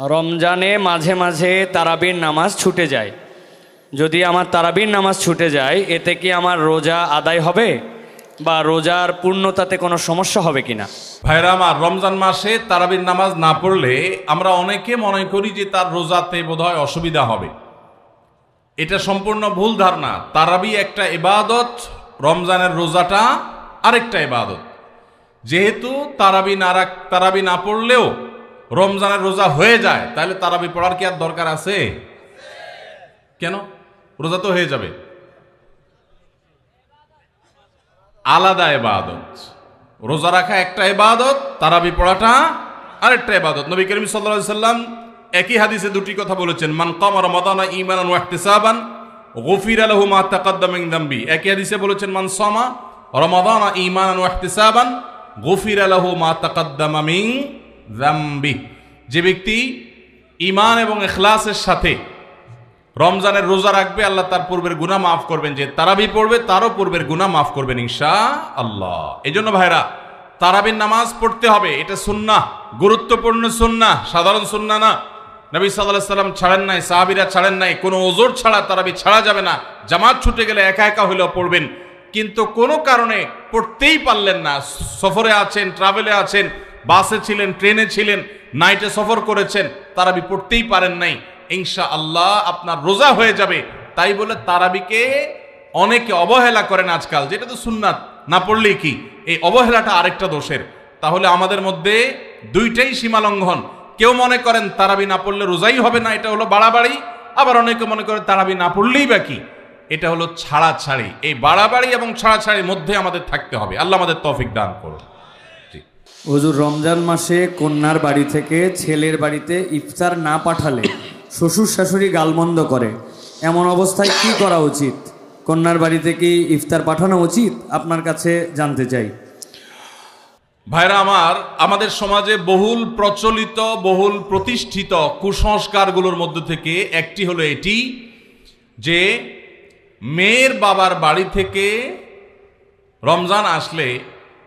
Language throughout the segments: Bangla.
রমজানে মাঝে মাঝে তারাবির নামাজ ছুটে যায়। যদি আমার তারাবির নামাজ ছুটে যায়, এতে কি আমার রোজা আদায় হবে বা রোজার পূর্ণতাতে কোনো সমস্যা হবে কিনা? ভাইরা আমার, রমজান মাসে তারাবির নামাজ না পড়লে আমরা অনেকে মনে করি যে তার রোজাতে বোধহয় অসুবিধা হবে। এটা সম্পূর্ণ ভুল ধারণা। তারাবি একটা ইবাদত, রমজানের রোজাটা আরেকটা ইবাদত। যেহেতু তারাবি না পড়লেও রমজানের রোজা হয়ে যায়, তাহলে তারাবি পড়ার কি আর দরকার আছে? কেন? রোজা তো হয়ে যাবে। আলাদা ইবাদত। রোজা রাখা একটা ইবাদত, তারাবি পড়াটা আরেকটা ইবাদত। নবী করিম সাল্লাল্লাহু আলাইহি সাল্লাম একই হাদিসে দুটি কথা বলেছেন, মান কামা রমাদানা ঈমানান ওয়া ইহতিসাবান গুফিরা লাহু মা তাকাদ্দামা মিন যামবি। একই হাদিসে বলেছেন, মান সামা রমাদানা ঈমানান ওয়া ইহতিসাবান গুফিরা লাহু মা তাকাদ্দামা মিন যামবি। যে ব্যক্তি ঈমান এবং ইখলাসের সাথে রমজানের রোজা রাখবে, আল্লাহ তার পূর্বের গুনাহ মাফ করবেন। যে তারাবি পড়বে তারও পূর্বের গুনাহ মাফ করবেন ইনশাআল্লাহ। এই জন্য ভাইরা, তারাবির নামাজ পড়তে হবে। এটা সুন্নাহ, গুরুত্বপূর্ণ সুন্নাহ, সাধারণ সুন্নাহ না। নবী সাল্লাল্লাহু আলাইহি সাল্লাম ছাড়েন নাই, সাহাবীরা ছাড়েন নাই। কোনো ওজর ছাড়া তারাবি ছাড়া যাবে না। জামাত ছুটে গেলে একা একা হলেও পড়বেন, কিন্তু কোনো কারণে পড়তেই পারলেন না, সফরে আছেন, ট্রাভেলে আছেন, বাসে ছিলেন, ট্রেনে ছিলেন, নাইটে সফর করেছেন, তারাবি পড়তেই পারেন নাই, ইনশাআল্লাহ আপনার রোজা হয়ে যাবে। তাই বলে তারাবিকে অনেকে অবহেলা করেন আজকাল, যেটা তো সুন্নাত, না পড়লেই কি। এই অবহেলাটা আরেকটা দোষের। তাহলে আমাদের মধ্যে দুইটাই সীমা লঙ্ঘন। কেউ মনে করেন তারাবি না পড়লে রোজাই হবে না, এটা হলো বাড়াবাড়ি। আবার অনেকে মনে করেন তারাবি না পড়লেই বা কি, এটা হলো ছাড়াছাড়ি। এই বাড়াবাড়ি এবং ছাড়াছাড়ির মধ্যে আমাদের থাকতে হবে। আল্লাহ আমাদের তৌফিক দান করুন। হুজুর, রমজান মাসে কন্যার বাড়ি থেকে ছেলের বাড়িতে ইফতার না পাঠালে শ্বশুর শাশুড়ি গালমন্দ করে, এমন অবস্থায় কি করা উচিত? কন্যার বাড়িতে কি ইফতার পাঠানো উচিত? আপনার কাছে জানতে চাই। ভাইরা আমার, আমাদের সমাজে বহুল প্রচলিত, বহুল প্রতিষ্ঠিত কুসংস্কারগুলোর মধ্যে থেকে একটি হলো এটি যে মেয়ের বাবার বাড়ি থেকে রমজান আসলে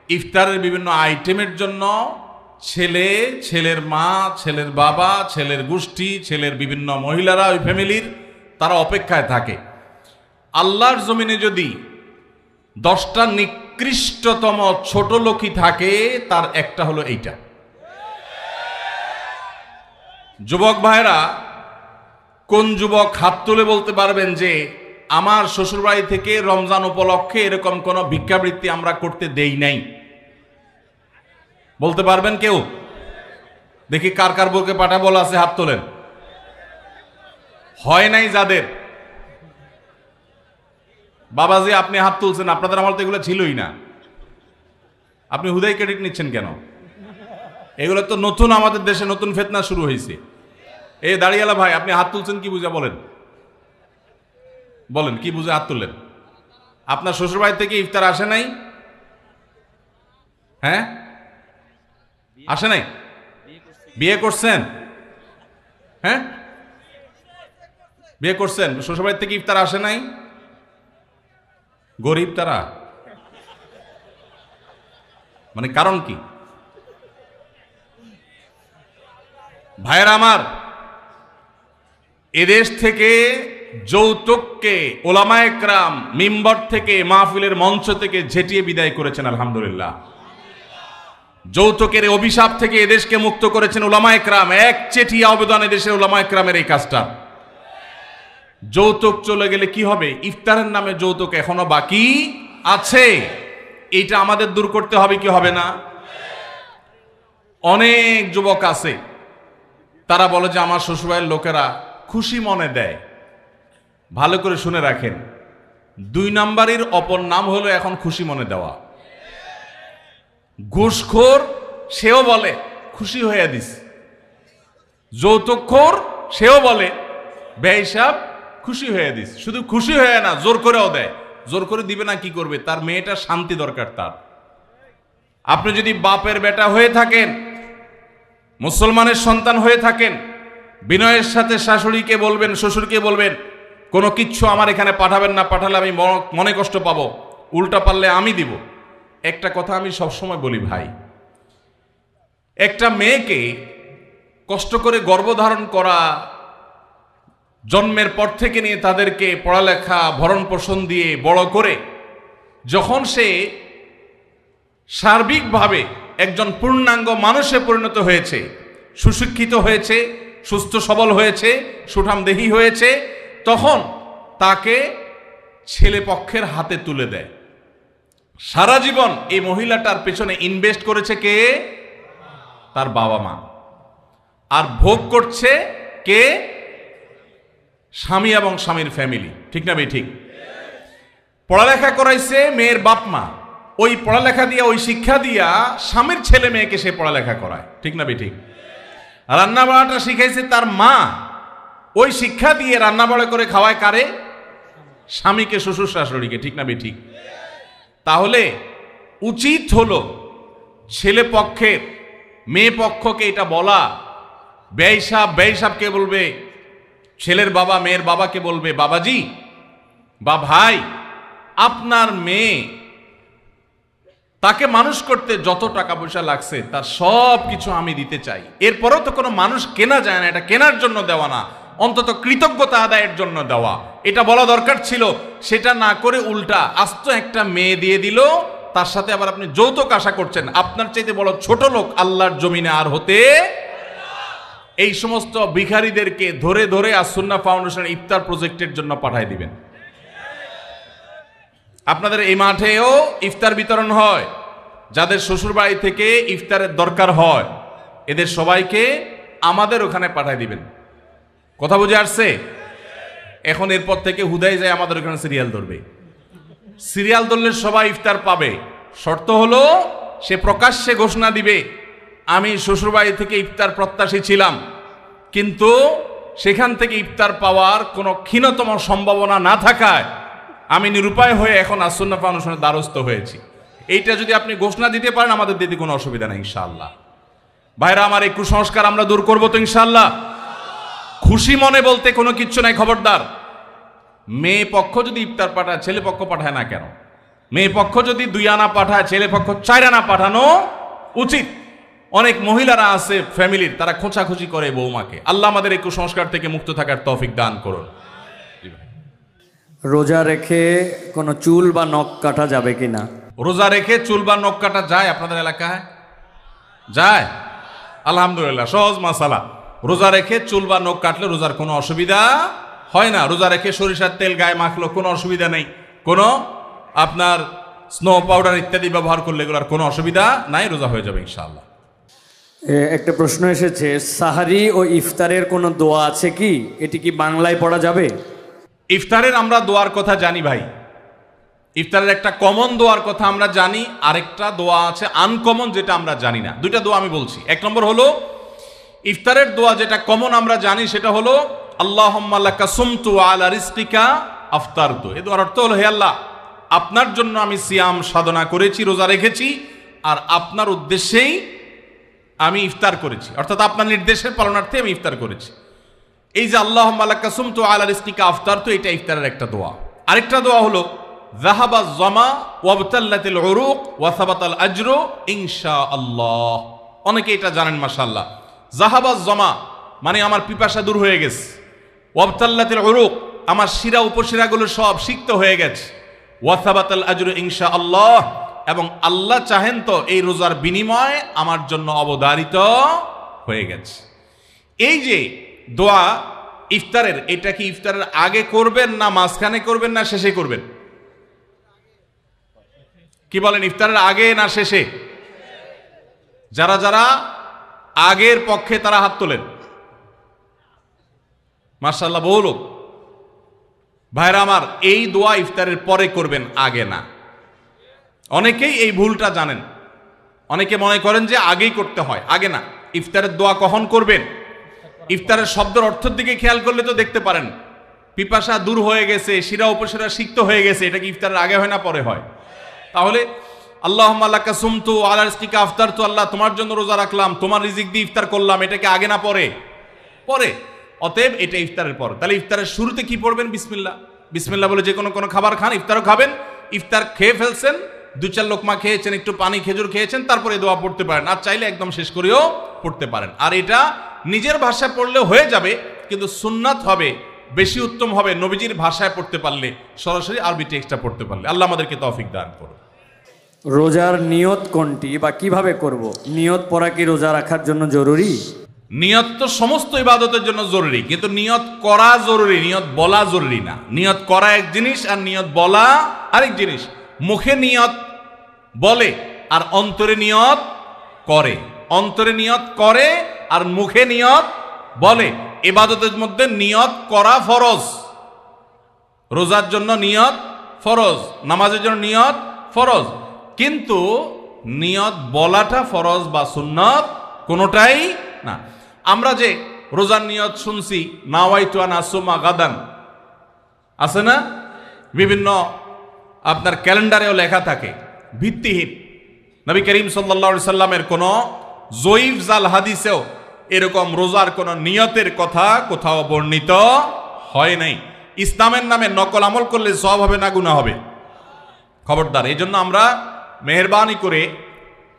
ইফতারের বিভিন্ন আইটেমের জন্য ছেলে, ছেলের মা, ছেলের বাবা, ছেলের গোষ্ঠী, ছেলের বিভিন্ন মহিলারা, ওই ফ্যামিলির তারা অপেক্ষায় থাকে। আল্লাহর জমিনে যদি 10টা নিকৃষ্টতম ছোট লোকই থাকে, তার একটা হলো এইটা। যুবক ভাইরা, কোন যুবক হাত তুলে বলতে পারবেন যে আমার শ্বশুরবাড়ি থেকে রমজান উপলক্ষে এরকম কোন ভিক্ষাবৃত্তি আমরা করতে দেই নাই? বলতে পারবেন কেউ? দেখি কার কার বুকে পাঠা বলা আছে, হাত তোলেন। হয় নাই যাদের। বাবাজি, আপনি হাত তুলছেন, আপনাদের আমল তো এগুলো ছিলই না। আপনি হুদাই ক্রেডিট নিচ্ছেন কেন? এগুলো তো নতুন, আমাদের দেশে নতুন ফিতনা শুরু হয়েছে। এই দাঁড়িয়ালা ভাই, আপনি হাত তুলছেন কি বুঝা? বলেন বলেন, কি বুঝে হাত তুললেন? আপনার শ্বশুরবাড়ি থেকে ইফতার আসে নাই? হ্যাঁ, আসে নাই? বিয়ে করছেন? হ্যাঁ, বিয়ে করছেন, শ্বশুরবাড়ি থেকে ইফতার আসে নাই? গরিব তারা, মানে কারণ কি? ভাইয়েরা আমার, এদেশ থেকে যৌতুককে ওলামায়ে কেরাম মিম্বর থেকে, মাহফিলের মঞ্চ থেকে ঝেঁটিয়ে বিদায় করেছেন, আলহামদুলিল্লাহ। যৌতুকের অভিশাপ থেকে এদেশকে মুক্ত করেছেন ওলামায়ে কেরাম। এক চেটিয়া অবদান এদেশের ওলামায়ে কেরামের এই কাজটা। যৌতুক চলে গেলে কি হবে? ইফতারের নামে যৌতুক এখনো বাকি আছে, এইটা আমাদের দূর করতে হবে কি হবে না? অনেক যুবক আছে, তারা বলে যে আমার শ্বশুরবাড়ির লোকেরা খুশি মনে দেয়। ভালো করে শুনে রাখেন, 2 নাম্বারের অপর নাম হলো এখন খুশি মনে দেওয়া। ঘুষখোর সেও বলে খুশি হয়ে দিস, যৌতুকখোর সেও বলে বেহিসাব খুশি হয়ে দিস। শুধু খুশি হয়ে না, জোর করেও দেয়। জোর করে দিবে না, কি করবে? তার মেয়েটা শান্তি দরকার তার। আপনি যদি বাপের বেটা হয়ে থাকেন, মুসলমানের সন্তান হয়ে থাকেন, বিনয়ের সাথে শাশুড়িকে বলবেন, শ্বশুরকে বলবেন, কোনো কিচ্ছু আমার এখানে পাঠাবেন না, পাঠালে আমি মনে কষ্ট পাবো, উল্টা পারলে আমি দিব। একটা কথা আমি সবসময় বলি ভাই, একটা মেয়েকে কষ্ট করে গর্ভধারণ করা, জন্মের পর থেকে নিয়ে তাদেরকে পড়ালেখা ভরণ পোষণ দিয়ে বড় করে যখন সে সার্বিকভাবে একজন পূর্ণাঙ্গ মানুষে পরিণত হয়েছে, সুশিক্ষিত হয়েছে, সুস্থ সবল হয়েছে, সুঠামদেহী হয়েছে, তখন তাকে ছেলে পক্ষের হাতে তুলে দেয়। সারা জীবন এই মহিলাটার পেছনে ইনভেস্ট করেছে কে? তার বাবা মা। আর ভোগ করছে কে? স্বামী এবং স্বামীর ফ্যামিলি। ঠিক না ভাই? ঠিক। পড়ালেখা করাইছে মেয়ের বাপ মা, ওই পড়ালেখা দিয়া, ওই শিক্ষা দিয়া স্বামীর ছেলে মেয়েকে সে পড়ালেখা করায়। ঠিক না ভাই? ঠিক। রান্না বাড়াটা শিখাইছে তার মা, ওই শিক্ষা দিয়ে রান্না বাড়া করে খাওয়ায় কারে? স্বামীকে, শ্বশুর শাশুড়িকে। ঠিক না ভাই? ঠিক। তাহলে উচিত হলো ছেলে পক্ষের মেয়ে পক্ষকে এটা বলা, বেঈসাবকে বলবে, ছেলের বাবা মেয়ের বাবাকে বলবে, বাবাজি বা ভাই, আপনার মেয়ে তাকে মানুষ করতে যত টাকা পয়সা লাগছে তার সব কিছু আমি দিতে চাই। এরপরও তো কোনো মানুষ কেনা যায় না, এটা কেনার জন্য দেওয়া না, অন্তত কৃতজ্ঞতা আদায়ের জন্য দেওয়া, এটা বলা দরকার ছিল। সেটা না করে উল্টা আস্ত একটা মেয়ে দিয়ে দিল, তার সাথে আবার আপনি যৌতুক আশা করছেন। আপনার চাইতে বড় ছোট লোক আল্লাহর জমিনে আর হতে। এই সমস্ত ভিখারীদেরকে ধরে ধরে আসুন্নাহ ফাউন্ডেশন ইফতার প্রজেক্টের জন্য পাঠায় দিবেন। আপনাদের এই মাঠেও ইফতার বিতরণ হয়, যাদের শ্বশুর বাড়ি থেকে ইফতারের দরকার হয় এদের সবাইকে আমাদের ওখানে পাঠায় দিবেন। কথা বুঝে আসছে? এখন এরপর থেকে হুদাই যায় আমাদের ওখানে সিরিয়াল ধরবে। সিরিয়াল ধরলে সবাই ইফতার পাবে। শর্ত হলো সে প্রকাশ্যে ঘোষণা দিবে, আমি শ্বশুরবাড়ি থেকে ইফতার প্রত্যাশী ছিলাম, কিন্তু সেখান থেকে ইফতার পাওয়ার কোনো ক্ষীণতম সম্ভাবনা না থাকায় আমি নিরুপায় হয়ে এখন আসুন্নাহ ফাউন্ডেশনের দ্বারস্থ হয়েছি। এইটা যদি আপনি ঘোষণা দিতে পারেন, আমাদের দিতে কোনো অসুবিধা নেই ইনশাআল্লাহ। ভাইরা আমার, এই কুসংস্কার আমরা দূর করবো তো ইনশাআল্লাহ। খুশি মনে বলতে কোনো কিচ্ছু নাই। খবরদার, মেয়ে পক্ষ যদি ইফতার পাঠায়, ছেলে পক্ষ পাঠায় না কেন? মেয়ে পক্ষ যদি 2 আনা পাঠায়, ছেলে পক্ষ 4 আনা পাঠানো উচিত। অনেক মহিলারা আছে ফ্যামিলির, তারা খোঁচাখুচি করে বৌমাকে। আল্লাহ আমাদের এই কুসংস্কার থেকে মুক্ত থাকার তৌফিক দান করুন। রোজা রেখে কোনো চুল বা নখ কাটা যাবে কিনা? রোজা রেখে চুল বা নখ কাটা যায় আপনাদের এলাকায়? যায়? আলহামদুলিল্লাহ, সহজ মাসালা। রোজা রেখে চুল বা নখ কাটলে রোজার কোনো অসুবিধা হয় না। রোজা রেখে সরিষার তেল গায়ে মাখলো কোনো অসুবিধা নেই। কোনো আপনার স্নো পাউডার ইত্যাদি ব্যবহার করলে এগুলোর কোনো অসুবিধা নাই, রোজা হয়ে যাবে ইনশাআল্লাহ। একটা প্রশ্ন এসেছে, সাহারি ও ইফতারের কোনো দোয়া আছে কি? এটি কি বাংলায় পড়া যাবে? ইফতারের আমরা দোয়ার কথা জানি ভাই। ইফতারের একটা কমন দোয়ার কথা আমরা জানি, আরেকটা দোয়া আছে আনকমন, যেটা আমরা জানি না। 2টা দোয়া আমি বলছি। 1 নম্বর হলো ইফতারের দোয়া, যেটা কমন আমরা জানি, সেটা হলো আল্লাহুম্মা লাকা সুমতু আলা রিজকিকা আফতারতু। এই দোয়ার অর্থ হলো, হে আল্লাহ, আপনার জন্য আমি সিয়াম সাধনা করেছি, রোজা রেখেছি, আর আপনার উদ্দেশ্যেই আমি ইফতার করেছি, অর্থাৎ আপনার নির্দেশের পালনার্থে আমি ইফতার করেছি। এই যে আল্লাহুম্মা লাকা সুমতু আলা রিজকিকা আফতারতু, এটা ইফতারের একটা দোয়া। আরেকটা দোয়া হলো যাহাবা যামা ওয়াবতাল্লাতিল উরুক ওয়া সাবাতাল আজরু ইনশাআল্লাহ। অনেকে এটা জানেন মাশাআল্লাহ। যাহাবা যামা মানে আমার পিপাসা দূর হয়ে গেছে, ওয়াবতাল্লাতিল উরুক আমার শিরা উপশিরাগুলো সব সিক্ত হয়ে গেছে, ওয়া সাবাতাল আজরু ইনশাআল্লাহ এবং আল্লাহ চাহেন তো এই রোজার বিনিময় আমার জন্য অবধারিত হয়ে গেছে। এই যে দোয়া ইফতারের, এটা কি ইফতারের আগে করবেন না মাঝখানে করবেন না শেষে করবেন? কি বলেন, ইফতারের আগে না শেষে? যারা যারা আগের পক্ষে তারা হাত তোলেন। মাশাআল্লাহ, বহু লোক। ভাইরা আমার, এই দোয়া ইফতারের পরে করবেন, আগে না। অনেকেই এই ভুলটা জানেন। অনেকে মনে করেন যে আগেই করতে হয়, আগে না। ইফতারের দোয়া কখন করবেন? ইফতারের শব্দের অর্থের দিকে খেয়াল করলে তো দেখতে পারেন, পিপাসা দূর হয়ে গেছে, শিরা উপশিরা সিক্ত হয়ে গেছে, এটা কি ইফতারের আগে হয় না পরে হয়? তাহলে আল্লাহুম্মা লাকা সুমতু আলা রিজকিকা আফতারতু, আল্লাহ তোমার জন্য রোজা রাখলাম, তোমার রিজিক দিয়ে ইফতার করলাম, এটাকে আগে না পরে? পরে। অতএব এটা ইফতারের পর। তাহলে ইফতারের শুরুতে কি পড়বেন? বিসমিল্লাহ। বিসমিল্লাহ বলে যে কোনো খাবার খান, ইফতারও খাবেন। ইফতার খেয়ে ফেলছেন, 2-4 লোকমা খেয়েছেন, একটু পানি খেজুর খেয়েছেন, তারপরে দোয়া পড়তে পারেন। আর চাইলে একদম শেষ করেও পড়তে পারেন। আর এটা নিজের ভাষায় পড়লে হয়ে যাবে, কিন্তু সুন্নাত হবে, বেশি উত্তম হবে নবীজির ভাষায় পড়তে পারলে, সরাসরি আরবি টেক্সটটা পড়তে পারলে। আল্লাহ আমাদেরকে তৌফিক দান করুন। রোজার নিয়ত কোনটি বা কিভাবে করব? নিয়ত পড়া কি রোজা রাখার জন্য জরুরি? নিয়ত তো সমস্ত ইবাদতের জন্য জরুরি, কিন্তু নিয়ত করা জরুরি, নিয়ত বলা জরুরি না। নিয়ত করা এক জিনিস আর নিয়ত বলা আরেক জিনিস। মুখে নিয়ত বলে আর অন্তরে নিয়ত করে, অন্তরে নিয়ত করে আর মুখে নিয়ত বলে। ইবাদতের মধ্যে নিয়ত করা ফরজ, রোজার জন্য নিয়ত ফরজ, নামাজের জন্য নিয়ত ফরজ, কিন্তু নিয়ত বলাটা ফরজ বা সুন্নত কোনোটাই না। আমরা যে রোজার নিয়ত শুনছি, নাওয়াইতু আন আসুমা গাদান, আছে না? বিভিন্ন আপনার ক্যালেন্ডারেও লেখা থাকে, ভিত্তিহীন। নবী করিম সাল্লাল্লাহু আলাইহি সাল্লামের কোন জয়ীফ জাল হাদিসেও এরকম রোজার কোন নিয়তের কথা কোথাও বর্ণিত হয় নাই। ইসলামের নামে নকল আমল করলে সওয়াব হবে না গুনাহ হবে? খবরদার। এই জন্য আমরা মেহেরবানি করে,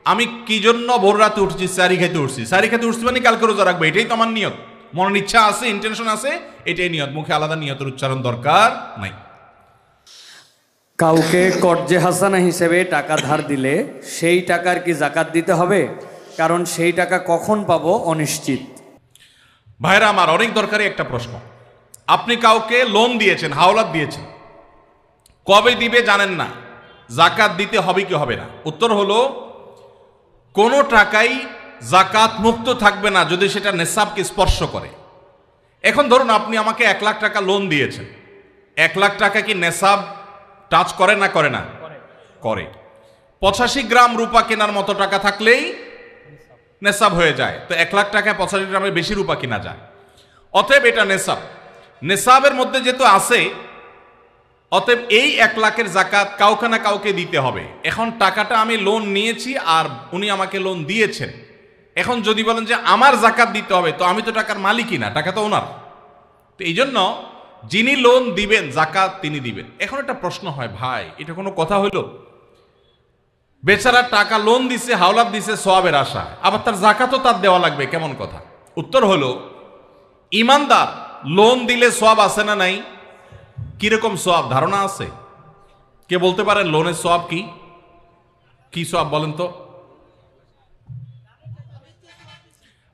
আমি কি জন্য ভোর রাতে উঠছি? সারি খেতে উঠছি, সারি খেতে উঠছি মানে কালকে রোজা রাখবো, এটাই তো আমার নিয়ত। মনের ইচ্ছা আছে, ইন্টেনশন আছে, এটাই নিয়ত। মুখে আলাদা নিয়তের উচ্চারণ দরকার নাই। কাউকে কর্জে হাসানা হিসেবে টাকা ধার দিলে সেই টাকার কি জাকাত দিতে হবে? কারণ সেই টাকা কখন পাবো অনিশ্চিত। ভাইরা আমার, অনেক দরকারি একটা প্রশ্ন। আপনি কাউকে লোন দিয়েছেন, হাওলাত দিয়েছেন, কবে দিবে জানেন না, জাকাত দিতে হবে কি হবে না? উত্তর হলো, কোনো টাকাই জাকাত মুক্ত থাকবে না যদি সেটা নেসাবকে স্পর্শ করে। এখন ধরুন আপনি আমাকে 1 লাখ টাকা লোন দিয়েছেন, 1 লাখ টাকা কি নেসাব টাচ করে না করে না? করে। 85 গ্রাম রূপা কেনার মতো টাকা থাকলেই নেসাব হয়ে যায়। তো 1 লাখ টাকায় 85 গ্রামের বেশি রূপা কিনা যায়, অতএব এটা নেসাব। নেসাবের মধ্যে যেহেতু আছে, অতএব এই 1 লাখের জাকাত কাউকে না কাউকে দিতে হবে। এখন টাকাটা আমি লোন নিয়েছি আর উনি আমাকে লোন দিয়েছেন, এখন যদি বলেন যে আমার জাকাত দিতে হবে, তো আমি তো টাকার মালিকই না, টাকা তো ওনার। তো এই জন্য যিনি লোন দিবেন জাকাত তিনি দিবেন। এখন একটা প্রশ্ন হয়, ভাই এটা কোনো কথা হইল? বেচারা টাকা লোন দিছে, হাওলাত দিছে সওয়াবের আশা, আবার তার জাকাতও তার দেওয়া লাগবে, কেমন কথা? উত্তর হলো, ইমানদার লোন দিলে সওয়াব আছে না নাই? কিরকম সওয়াব ধারণা আছে? কে বলতে পারেন লোনের সওয়াব কি? কি সওয়াব বলেন তো?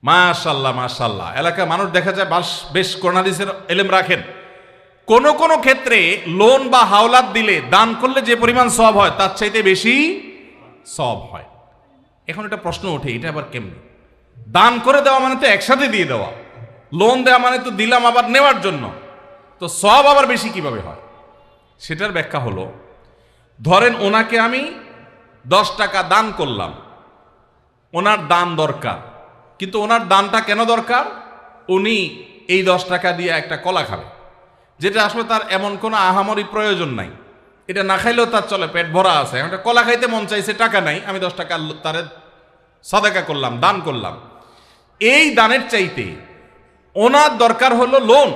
মাশাআল্লাহ মাশাআল্লাহ। এলাকায় মানুষ দেখা যায় বেশ কোরআন হাদিসের ইলম রাখেন। কোন কোন ক্ষেত্রে লোন বা হাওলাত দিলে, দান করলে যে পরিমাণ সওয়াব হয় তার চাইতে বেশি সওয়াব হয়। এখন এটা প্রশ্ন ওঠে, এটা আবার কেমনে? দান করে দেওয়া মানে তো একসাথে দিয়ে দেওয়া, লোন দেওয়া মানে তো দিলাম আবার নেওয়ার জন্য, তো সওয়াব আবার বেশি কিভাবে হয়? সেটার ব্যাখ্যা হলো, ধরেন ওনাকে আমি 10 টাকা দান করলাম, ওনার দান দরকার, কিন্তু ওনার দানটা কেন দরকার? উনি এই 10 টাকা দিয়ে একটা কলা খাবে, যেটা আসলে তার এমন কোনো আহামরি প্রয়োজন নাই, এটা না খাইলেও তার চলে, পেট ভরা আছে। এখন কলা খাইতে মন চাইছে, টাকা নাই, আমি 10 টাকা তারে সাদাকা করলাম, দান করলাম। এই দানের চাইতে ওনার দরকার হলো লোন,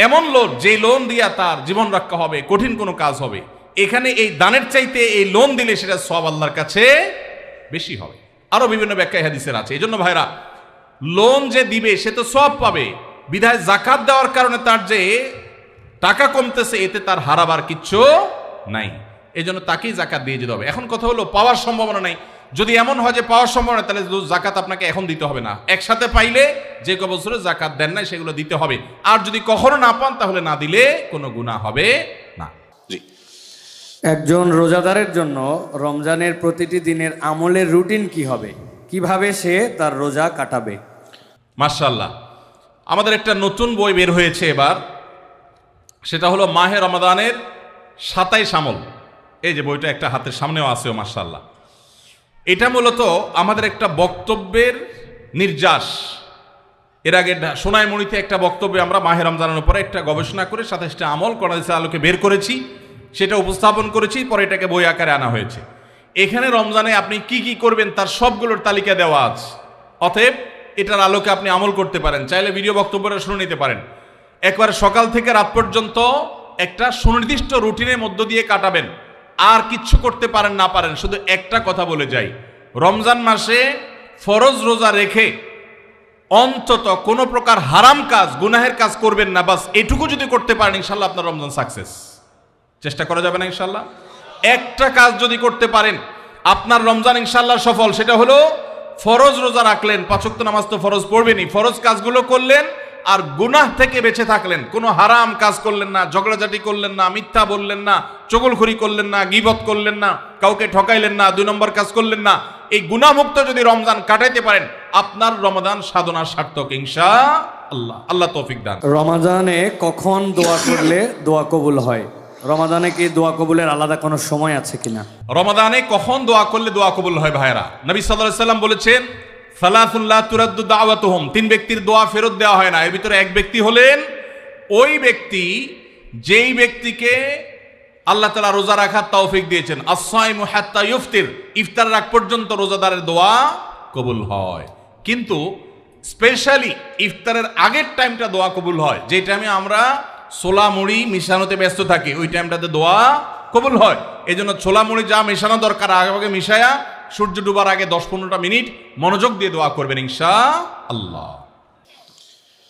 এমন লোন যে লোন দিয়া তার জীবন রক্ষা হবে, কঠিন কোনো কাজ হবে। এখানে এই দানের চাইতে এই লোন দিলে সেটা সওয়াব আল্লাহর কাছে বেশি হবে। আরো বিভিন্ন ব্যাখ্যা হাদিসের আছে। এই জন্য ভাইরা, লোন যে দিবে সে তো সওয়াব পাবে, বিধায় জাকাত দেওয়ার কারণে তার যে টাকা কমতেছে, এতে তার হারাবার কিচ্ছু নাই। এই জন্য তাকেই জাকাত দিয়ে যেতে হবে। এখন কথা হলো, পাওয়ার সম্ভাবনা নাই। যদি এমন হয় যে পাওয়ার সম্ভাবনা, তাহলে জাকাত আপনাকে এখন দিতে হবে না, একসাথে পাইলে যে ক বছরে জাকাত দেন নাই সেগুলো দিতে হবে। আর যদি কখনো না পান, তাহলে না দিলে কোনো গুনাহ হবে না। জি। একজন রোজাদারের জন্য রমজানের প্রতিটি দিনের আমলের রুটিন কি হবে? কিভাবে সে তার রোজা কাটাবে? মাশাআল্লাহ, আমাদের একটা নতুন বই বের হয়েছে এবার, সেটা হলো মাহে রমাদানের 27 আমল। এই যে বইটা একটা হাতের সামনেও আছে, মাশাআল্লাহ। এটা মূলত আমাদের একটা বক্তব্যের নির্যাস। এর আগে সোনাইমণিতে একটা বক্তব্যে আমরা মাহে রমজানের উপরে একটা গবেষণা করে 27টা আমল কোরআন হাদিসের আলোকে বের করেছি, সেটা উপস্থাপন করেছি, পরে এটাকে বই আকারে আনা হয়েছে। এখানে রমজানে আপনি কি কি করবেন তার সবগুলোর তালিকা দেওয়া আছে। অতএব এটার আলোকে আপনি আমল করতে পারেন, চাইলে ভিডিও বক্তব্যটা শুনে নিতে পারেন। একবার সকাল থেকে রাত পর্যন্ত একটা সুনির্দিষ্ট রুটিনের মধ্য দিয়ে কাটাবেন, আর কিচ্ছু করতে পারেন না পারেন, শুধু একটা কথা বলে যাই, রমজান মাসে ফরজ রোজা রেখে অন্তত কোনো প্রকার হারাম কাজ, গুনাহের কাজ করবেন না। বাস এটুকু যদি করতে পারেন ইনশাল্লাহ আপনার রমজান সাকসেস। চেষ্টা করা যাবে না ইনশাল্লাহ? একটা কাজ যদি করতে পারেন আপনার রমজান ইনশাল্লাহ সফল। সেটা হলো ফরজ রোজা রাখলেন, 5 ওয়াক্ত নামাজ তো ফরজ পড়বেনই, ফরজ কাজগুলো করলেন আর গুনাহ থেকে বেঁচে থাকলেন। কোনো হারাম কাজ করলেন না, ঝগড়াঝাটি করলেন না, মিথ্যা বললেন না, চগলখড়ি করলেন না, গীবত করলেন না, কাউকে ঠকাইলেন না, 2 নম্বর কাজ করলেন না। এই গুনাহমুক্ত যদি রমজান কাটাইতে পারেন আপনার রমজান সাধনা সার্থক ইনশাআল্লাহ। আল্লাহ তৌফিক দান। রমাদানে কখন দোয়া করলে দোয়া কবুল হয়? রমাদানে কি দোয়া কবুলের আলাদা কোনো সময় আছে কিনা? রমাদানে কখন দোয়া করলে দোয়া কবুল হয় ভাইরা? নবী সাল্লাল্লাহু আলাইহি সাল্লাম বলেছেন সালাতুন লা তুরাদ্দু দাওয়াতুহুম, 3 ব্যক্তির দোয়া ফেরত দেওয়া হয় না। এর ভিতরে এক ব্যক্তি হলেন ওই ব্যক্তি যেই ব্যক্তিকে আল্লাহ তাআলা রোজা রাখার তৌফিক দিয়েছেন। as-সাইমু হাত্তা ইফতির, ইফতার রাখ পর্যন্ত রোজাদারের দোয়া কবুল হয়। কিন্তু স্পেশালি ইফতারের আগের টাইমটা দোয়া কবুল হয়, যে টাইমে আমরা ছোলা মুড়ি মিশানোতে ব্যস্ত থাকি, ওই টাইমটাতে দোয়া কবুল হয়। এই জন্য ছোলা মুড়ি যা মেশানো দরকার আগে মিশায়া সূর্য ডুবার আগে 10-15টা মিনিট মনোযোগ দিয়ে দোয়া করবেন ইনশাআল্লাহ।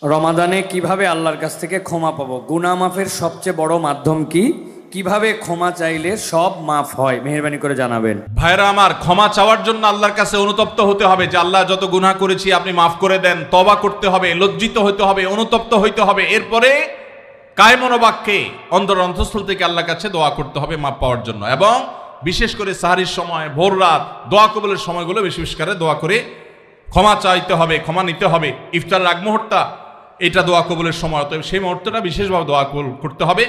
রমাদানে কিভাবে আল্লাহর কাছ থেকে ক্ষমা পাবো? গুনাহ মাফের সবচেয়ে বড় মাধ্যম কি? কিভাবে ক্ষমা চাইলে সব মাফ হয়? মেহেরবানি করে জানাবেন। ভাইরা আমার, ক্ষমা চাওয়ার জন্য আল্লাহর কাছে অনুতপ্ত হতে হবে যে আল্লাহ যত গুনাহ করেছি আপনি মাফ করে দেন। তওবা করতে হবে, লজ্জিত হতে হবে, অনুতপ্ত হইতে হবে। এরপরে কায় মনোবাক্যে অন্তঃস্থল থেকে আল্লাহর কাছে দোয়া করতে হবে মাফ পাওয়ার জন্য। এবং বিশেষ করে সাহারির সময়, ভোর রাত, দোয়া কবুলের সময়গুলো বেশি বেশি করে দোয়া করে ক্ষমা চাইতে হবে, ক্ষমা নিতে হবে। ইফতারের আগ মুহূর্তটা এটা দোয়া কবুলের সময়, অতএব সেই মুহূর্তটা বিশেষভাবে দোয়া কবুল করতে হবে।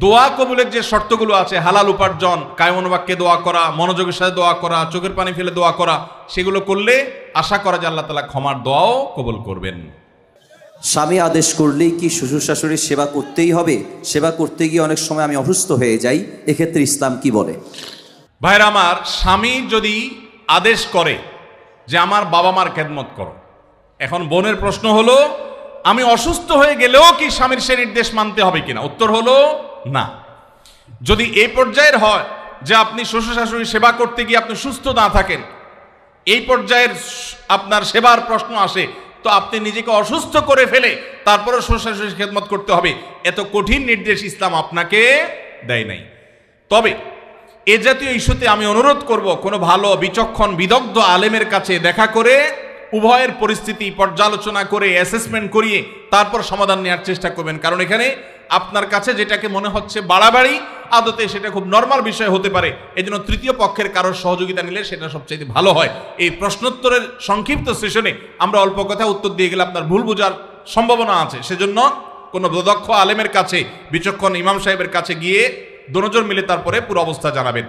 দোয়া কবুলের যে শর্তগুলো আছে, হালাল উপার্জন, কায় মনোবাক্যে দোয়া করা, মনোযোগের সাথে দোয়া করা, চোখের পানি ফেলে দোয়া করা, সেগুলো করলে আশা করা যায় আল্লাহ তাআলা ক্ষমার দোয়াও কবুল করবেন। স্বামী আদেশ করলেই কি শ্বশুর শাশুড়ির সেবা করতেই হবে? সেবা করতে গিয়ে অনেক সময় আমি অসুস্থ হয়ে যাই, এক্ষেত্রে ইসলাম কি বলে? ভাইরা আমার, স্বামী যদি আদেশ করে যে আমার বাবা মার খেদমত করো, এখন বোনের প্রশ্ন হলো আমি অসুস্থ হয়ে গেলেও কি স্বামীর সে নির্দেশ মানতে হবে কিনা? উত্তর হলো না। যদি এই পর্যায়ের হয় যে আপনি শ্বশুর শাশুড়ির সেবা করতে গিয়ে আপনি সুস্থ না থাকেন, এই পর্যায়ের আপনার সেবার প্রশ্ন আসে, তো আপনি নিজেকে অসুস্থ করে ফেলে তারপরে শ্বশুর শাশুড়ির খেদমত করতে হবে, এত কঠিন নির্দেশ ইসলাম আপনাকে দেয় নাই। তবে এ জাতীয় ইস্যুতে আমি অনুরোধ করব, কোনো ভালো বিচক্ষণ বিদগ্ধ আলেমের কাছে দেখা করে উভয়ের পরিস্থিতি পর্যালোচনা করে অ্যাসেসমেন্ট করিয়ে তারপর সমাধান নেওয়ার চেষ্টা করবেন। কারণ এখানে আপনার কাছে যেটাকে মনে হচ্ছে বাড়াবাড়ি, আদতে সেটা খুব নর্মাল বিষয় হতে পারে। এই জন্য তৃতীয় পক্ষের কারোর সহযোগিতা নিলে সেটা সবচেয়ে ভালো হয়। এই প্রশ্নোত্তরের সংক্ষিপ্ত সেশনে আমরা অল্প কথা উত্তর দিয়ে গেলে আপনার ভুল বোঝার সম্ভাবনা আছে। সেজন্য কোনো দক্ষ আলেমের কাছে, বিচক্ষণ ইমাম সাহেবের কাছে গিয়ে দুজন মিলে তারপরে পুরো অবস্থা জানাবেন।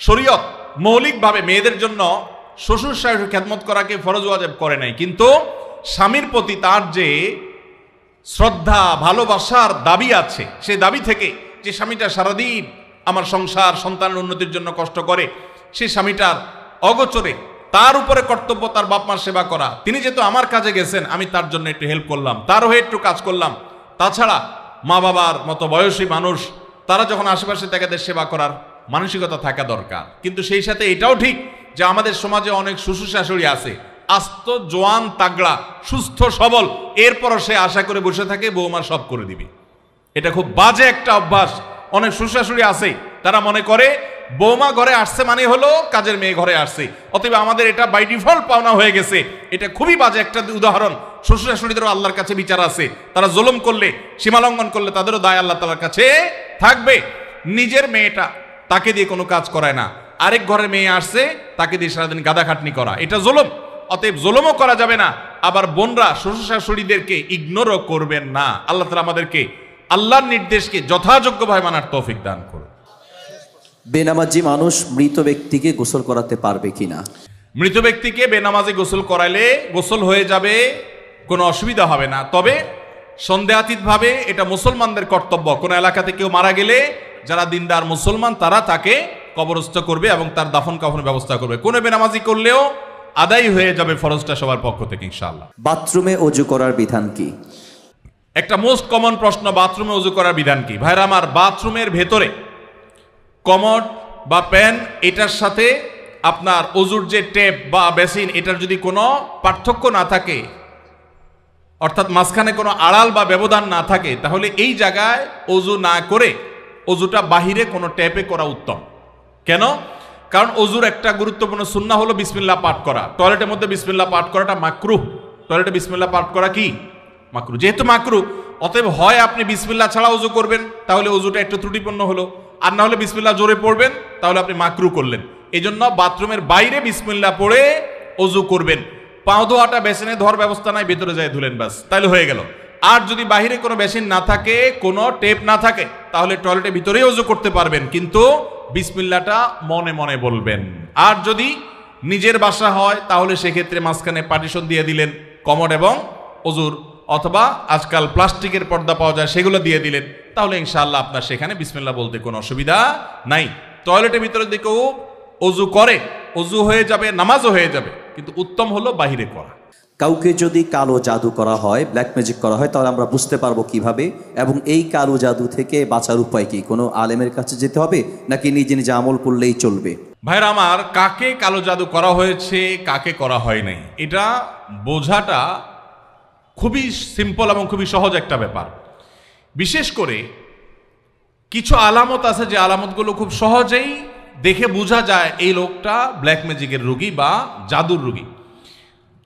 শরীয়ত মৌলিকভাবে মেয়েদের জন্য শ্বশুর শাশুড়ির খেদমত করাকে ফরজ ওয়াজিব করে নাই, কিন্তু স্বামীর প্রতি তার যে শ্রদ্ধা ভালোবাসার দাবি আছে, সেই দাবি থেকে যে স্বামীটা সারাদিন আমার সংসার সন্তানের উন্নতির জন্য কষ্ট করে, সেই স্বামীটার অগোচরে তার উপরে কর্তব্য তার বাপ মার সেবা করা। তিনি যেহেতু আমার কাজে গেছেন, আমি তার জন্য একটু হেল্প করলাম, তার হয়ে একটু কাজ করলাম। তাছাড়া মা বাবার মতো বয়সী মানুষ, তারা যখন আশেপাশে তাদের সেবা করার মানসিকতা থাকা দরকার। কিন্তু সেই সাথে এটাও ঠিক যে আমাদের সমাজে অনেক শ্বশুর শাশুড়ি আছে আস্ত জোয়ান তাগড়া সুস্থ সবল, এরপরও সে আশা করে বসে থাকে বৌমার সব করে দিবে। এটা খুব বাজে একটা অভ্যাস। অনেক শ্বশুর শাশুড়ি আছে তারা মনে করে বৌমা ঘরে আসছে মানে হলো কাজের মেয়ে ঘরে আসছে, অতএব আমাদের এটা বাই ডিফল্ট পাওনা হয়ে গেছে। এটা খুবই বাজে একটা উদাহরণ। শ্বশুর শাশুড়িদেরও আল্লাহর কাছে বিচার আছে, তারা জুলুম করলে, সীমালঙ্ঘন করলে তাদেরও দায় আল্লাহ তাআলার কাছে থাকবে। নিজের মেয়েটা তাকে দিয়ে কোনো কাজ করায় না, আরেক ঘরের মেয়ে আসছে তাকে দিয়ে সারাদিন গাদা খাটনি করা, এটা জুলুম। অতএব জুলুমও করা যাবে না, আবার বোনরা শ্বশুর শাশুড়িদেরকে ইগনোরও করবেন না। আল্লাহ তাআলা আমাদেরকে আল্লাহর নির্দেশকে যথাযোগ্যভাবে মানার তৌফিক দান করুন। বেনামাজি মানুষ মৃত ব্যক্তিকে গোসল করাতে পারবে কিনা? মৃত ব্যক্তিকে বেনামাজি গোসল করাইলে গোসল হয়ে যাবে, কোনো অসুবিধা হবে না। তবে সন্দেহাতীতভাবে এটা মুসলমানদের কর্তব্য। কোনো এলাকাতে কেউ মারা গেলে যারা দিনদার মুসলমান তারা তাকে কবরস্থ করবে এবং তার দাফন কাফনের ব্যবস্থা করবে। কোনো বেনামাজি করলেও আদায় হয়ে যাবে ফরজটা সবার পক্ষ থেকে ইনশাআল্লাহ। বাথরুমে ওযু করার বিধান কি? একটা মোস্ট কমন প্রশ্ন, বাথরুমে ওযু করার বিধান কি? ভাইরা আমার, বাথরুমের ভেতরে কমোড বা প্যান, এটার সাথে আপনার ওযুর যে টেপ বা বেসিন, এটার যদি কোনো পার্থক্য না থাকে, অর্থাৎ মাঝখানে কোনো আড়াল বা ব্যবধান না থাকে, তাহলে এই জায়গায় অজু না করে অজুটা বাহিরে কোনো ট্যাপে করা উত্তম। কেন? কারণ অজুর একটা গুরুত্বপূর্ণ সুন্নাহ হলো বিসমিল্লাহ পাঠ করা। টয়লেটের মধ্যে বিসমিল্লাহ পাঠ করাটা মাকরুহ। টয়লেটে বিসমিল্লাহ পাঠ করা কি মাকরুহ? যেহেতু মাকরুহ, অতএব হয় আপনি বিসমিল্লাহ ছাড়া অজু করবেন, তাহলে অজুটা একটু ত্রুটিপূর্ণ হলো, আর না হলে বিসমিল্লাহ জোরে পড়বেন, তাহলে আপনি মাকরুহ করলেন। এই জন্য বাথরুমের বাইরে বিসমিল্লাহ পড়ে অজু করবেন। পাও ধোয়াটা বেসিনে ধোয়ার ব্যবস্থা নাই, ভেতরে যায় ধুলেন, বাস, তাহলে হয়ে গেল। আর যদি বাহিরে কোনো বেসিন না থাকে, কোনো টেপ না থাকে, তাহলে টয়লেটের ভিতরেই অজু করতে পারবেন, কিন্তু বিসমিল্লাহটা মনে মনে বলবেন। আর যদি নিজের বাসা হয়, তাহলে সেক্ষেত্রে মাঝখানে পার্টিশন দিয়ে দিলেন কমোড এবং অজুর, অথবা আজকাল প্লাস্টিকের পর্দা পাওয়া যায়, সেগুলো দিয়ে দিলেন, তাহলে ইনশাআল্লাহ আপনার সেখানে বিসমিল্লাহ বলতে কোনো অসুবিধা নাই। টয়লেটের ভিতরে যদি কেউ অজু করে, অজু হয়ে যাবে, নামাজও হয়ে যাবে, কিন্তু উত্তম হলো বাহিরে করা। কাউকে যদি কালো জাদু করা হয়, ব্ল্যাক ম্যাজিক করা হয়, তাহলে আমরা বুঝতে পারবো কিভাবে, এবং এই কালো জাদু থেকে বাঁচার উপায় কি? কোনো আলেমের কাছে যেতে হবে নাকি নিজে নিজে আমল করলেই চলবে? ভাইরা আমার, কাকে কালো জাদু করা হয়েছে, কাকে করা হয় নাই, এটা বোঝাটা খুবই সিম্পল এবং খুবই সহজ একটা ব্যাপার। বিশেষ করে কিছু আলামত আছে, যে আলামতগুলো খুব সহজেই দেখে বোঝা যায় এই লোকটা ব্ল্যাক ম্যাজিকের রোগী বা জাদুর রোগী।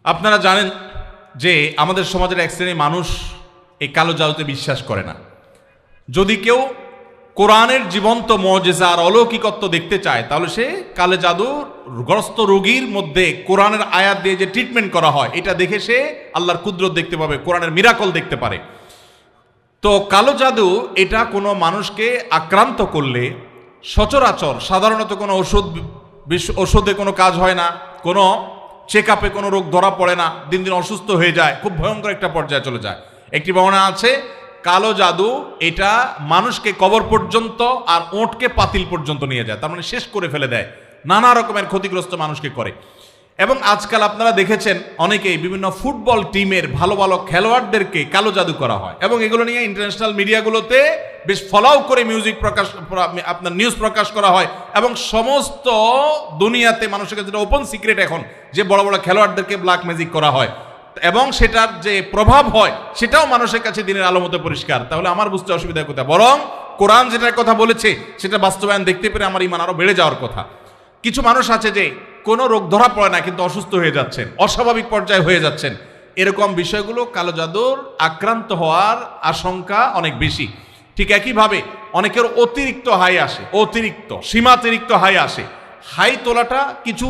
আপনারা জানেন যে আমাদের সমাজের এক শ্রেণীর মানুষ এই কালো জাদুতে বিশ্বাস করে না। যদি কেউ কোরআনের জীবন্ত মুজিজা আর অলৌকিকত্ব দেখতে চায়, তাহলে সে কালো জাদুগ্রস্ত রোগীর মধ্যে কোরআনের আয়াত দিয়ে যে ট্রিটমেন্ট করা হয়, এটা দেখে সে আল্লাহর কুদরত দেখতে পাবে, কোরআনের মিরাকল দেখতে পারে। তো কালো জাদু এটা কোনো মানুষকে আক্রান্ত করলে সচরাচর সাধারণত কোনো ওষুধে কোনো কাজ হয় না, কোনো চেক আপে কোনো রোগ ধরা পড়ে না, দিন দিন অসুস্থ হয়ে যায়, খুব ভয়ঙ্কর একটা পর্যায়ে চলে যায়। একটি বর্ণনা আছে, কালো জাদু এটা মানুষকে কবর পর্যন্ত আর ওঁটকে পাতিল পর্যন্ত নিয়ে যায়, তার মানে শেষ করে ফেলে দেয়, নানা রকমের ক্ষতিগ্রস্ত মানুষকে করে। এবং আজকাল আপনারা দেখেছেন অনেকেই বিভিন্ন ফুটবল টিমের ভালো ভালো খেলোয়াড়দেরকে কালো জাদু করা হয়, এবং এগুলো নিয়ে ইন্টারন্যাশনাল মিডিয়াগুলোতে বেশ ফলাও করে আপনার নিউজ প্রকাশ করা হয়, এবং সমস্ত দুনিয়াতে মানুষের কাছে ওপেন সিক্রেট এখন যে বড় বড় খেলোয়াড়দেরকে ব্ল্যাক ম্যাজিক করা হয়, এবং সেটার যে প্রভাব হয় সেটাও মানুষের কাছে দিনের আলো মতো পরিষ্কার। তাহলে আমার বুঝতে অসুবিধা কোথায়? বরং কোরআন যেটার কথা বলেছে সেটা বাস্তবায়ন দেখতে পেরে আমার ঈমান আরো বেড়ে যাওয়ার কথা। কিছু মানুষ আছে যে কোনো রোগ ধরা পড়ে না, কিন্তু অসুস্থ হয়ে যাচ্ছেন, অস্বাভাবিক পর্যায়ে হয়ে যাচ্ছেন, এরকম বিষয়গুলো কালো জাদুর আক্রান্ত হওয়ার আশঙ্কা অনেক বেশি। ঠিক একইভাবে অনেকের অতিরিক্ত হাই আসে, সীমাতিরিক্ত হাই আসে। হাই তোলাটা কিছু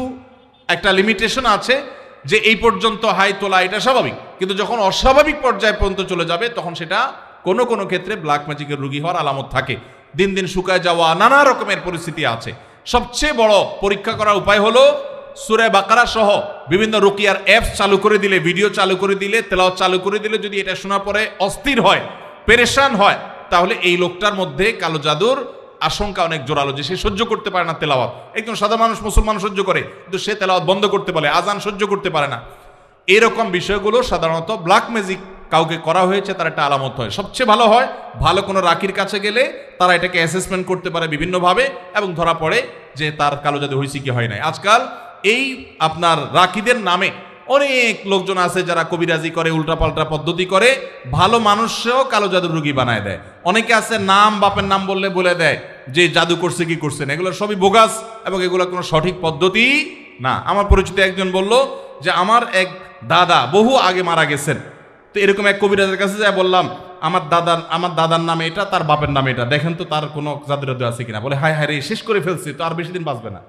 একটা লিমিটেশন আছে, যে এই পর্যন্ত হাই তোলা এটা স্বাভাবিক, কিন্তু যখন অস্বাভাবিক পর্যায়ে পর্যন্ত চলে যাবে, তখন সেটা কোনো কোনো ক্ষেত্রে ব্ল্যাক ম্যাজিকের রোগী হওয়ার আলামত থাকে। দিন দিন শুকায় যাওয়া, নানা রকমের পরিস্থিতি আছে। সবচেয়ে বড় পরীক্ষা করার উপায় হলো সূরা বাকারা সহ বিভিন্ন রুকিয়ার অ্যাপস চালু করে দিলে, ভিডিও চালু করে দিলে, তেলাওয়াত চালু করে দিলে, যদি এটা শোনার পরে অস্থির হয়, পেরেশান হয়, তাহলে এই লোকটার মধ্যে কালো জাদুর আশঙ্কা অনেক জোরালো, যে সে সহ্য করতে পারে না তেলাওয়াত। একজন সাধারণ মানুষ, মুসলমান সহ্য করে, কিন্তু সে তেলাওয়াত বন্ধ করতে পারে, আজান সহ্য করতে পারে না। এরকম বিষয়গুলো সাধারণত ব্ল্যাক ম্যাজিক কাউকে করা হয়েছে তার একটা আলামত হয়। সবচেয়ে ভালো হয় ভালো কোনো রাকির কাছে গেলে তারা এটাকে অ্যাসেসমেন্ট করতে পারে বিভিন্নভাবে, এবং ধরা পড়ে যে তার কালো জাদু হয়েছে কি হয় নাই। আজকাল এই আপনার রাকিদের নামে অনেক লোকজন আছে যারা কবিরাজি করে, উল্টাপাল্টা পদ্ধতি করে, ভালো মানুষও কালো জাদুর রোগী বানায় দেয়। অনেকে আছে নাম, বাপের নাম বললে বলে দেয় যে জাদু করছে কি করছে না, এগুলো সবই বোগাস, এবং এগুলো কোনো সঠিক পদ্ধতি না। আমার পরিচিত একজন বলল যে আমার এক দাদা বহু আগে মারা গেছেন, তো এরকম এক কবিরাজের কাছে যাই বললাম আমার দাদার নামে এটা, তার বাপের নামে এটা, দেখেন তো তার কোনো জাদু টাদু আছে কিনা। বলে হায় হায় রে, শেষ করে ফেলছি, তো আর বেশি দিন বাঁচবে না,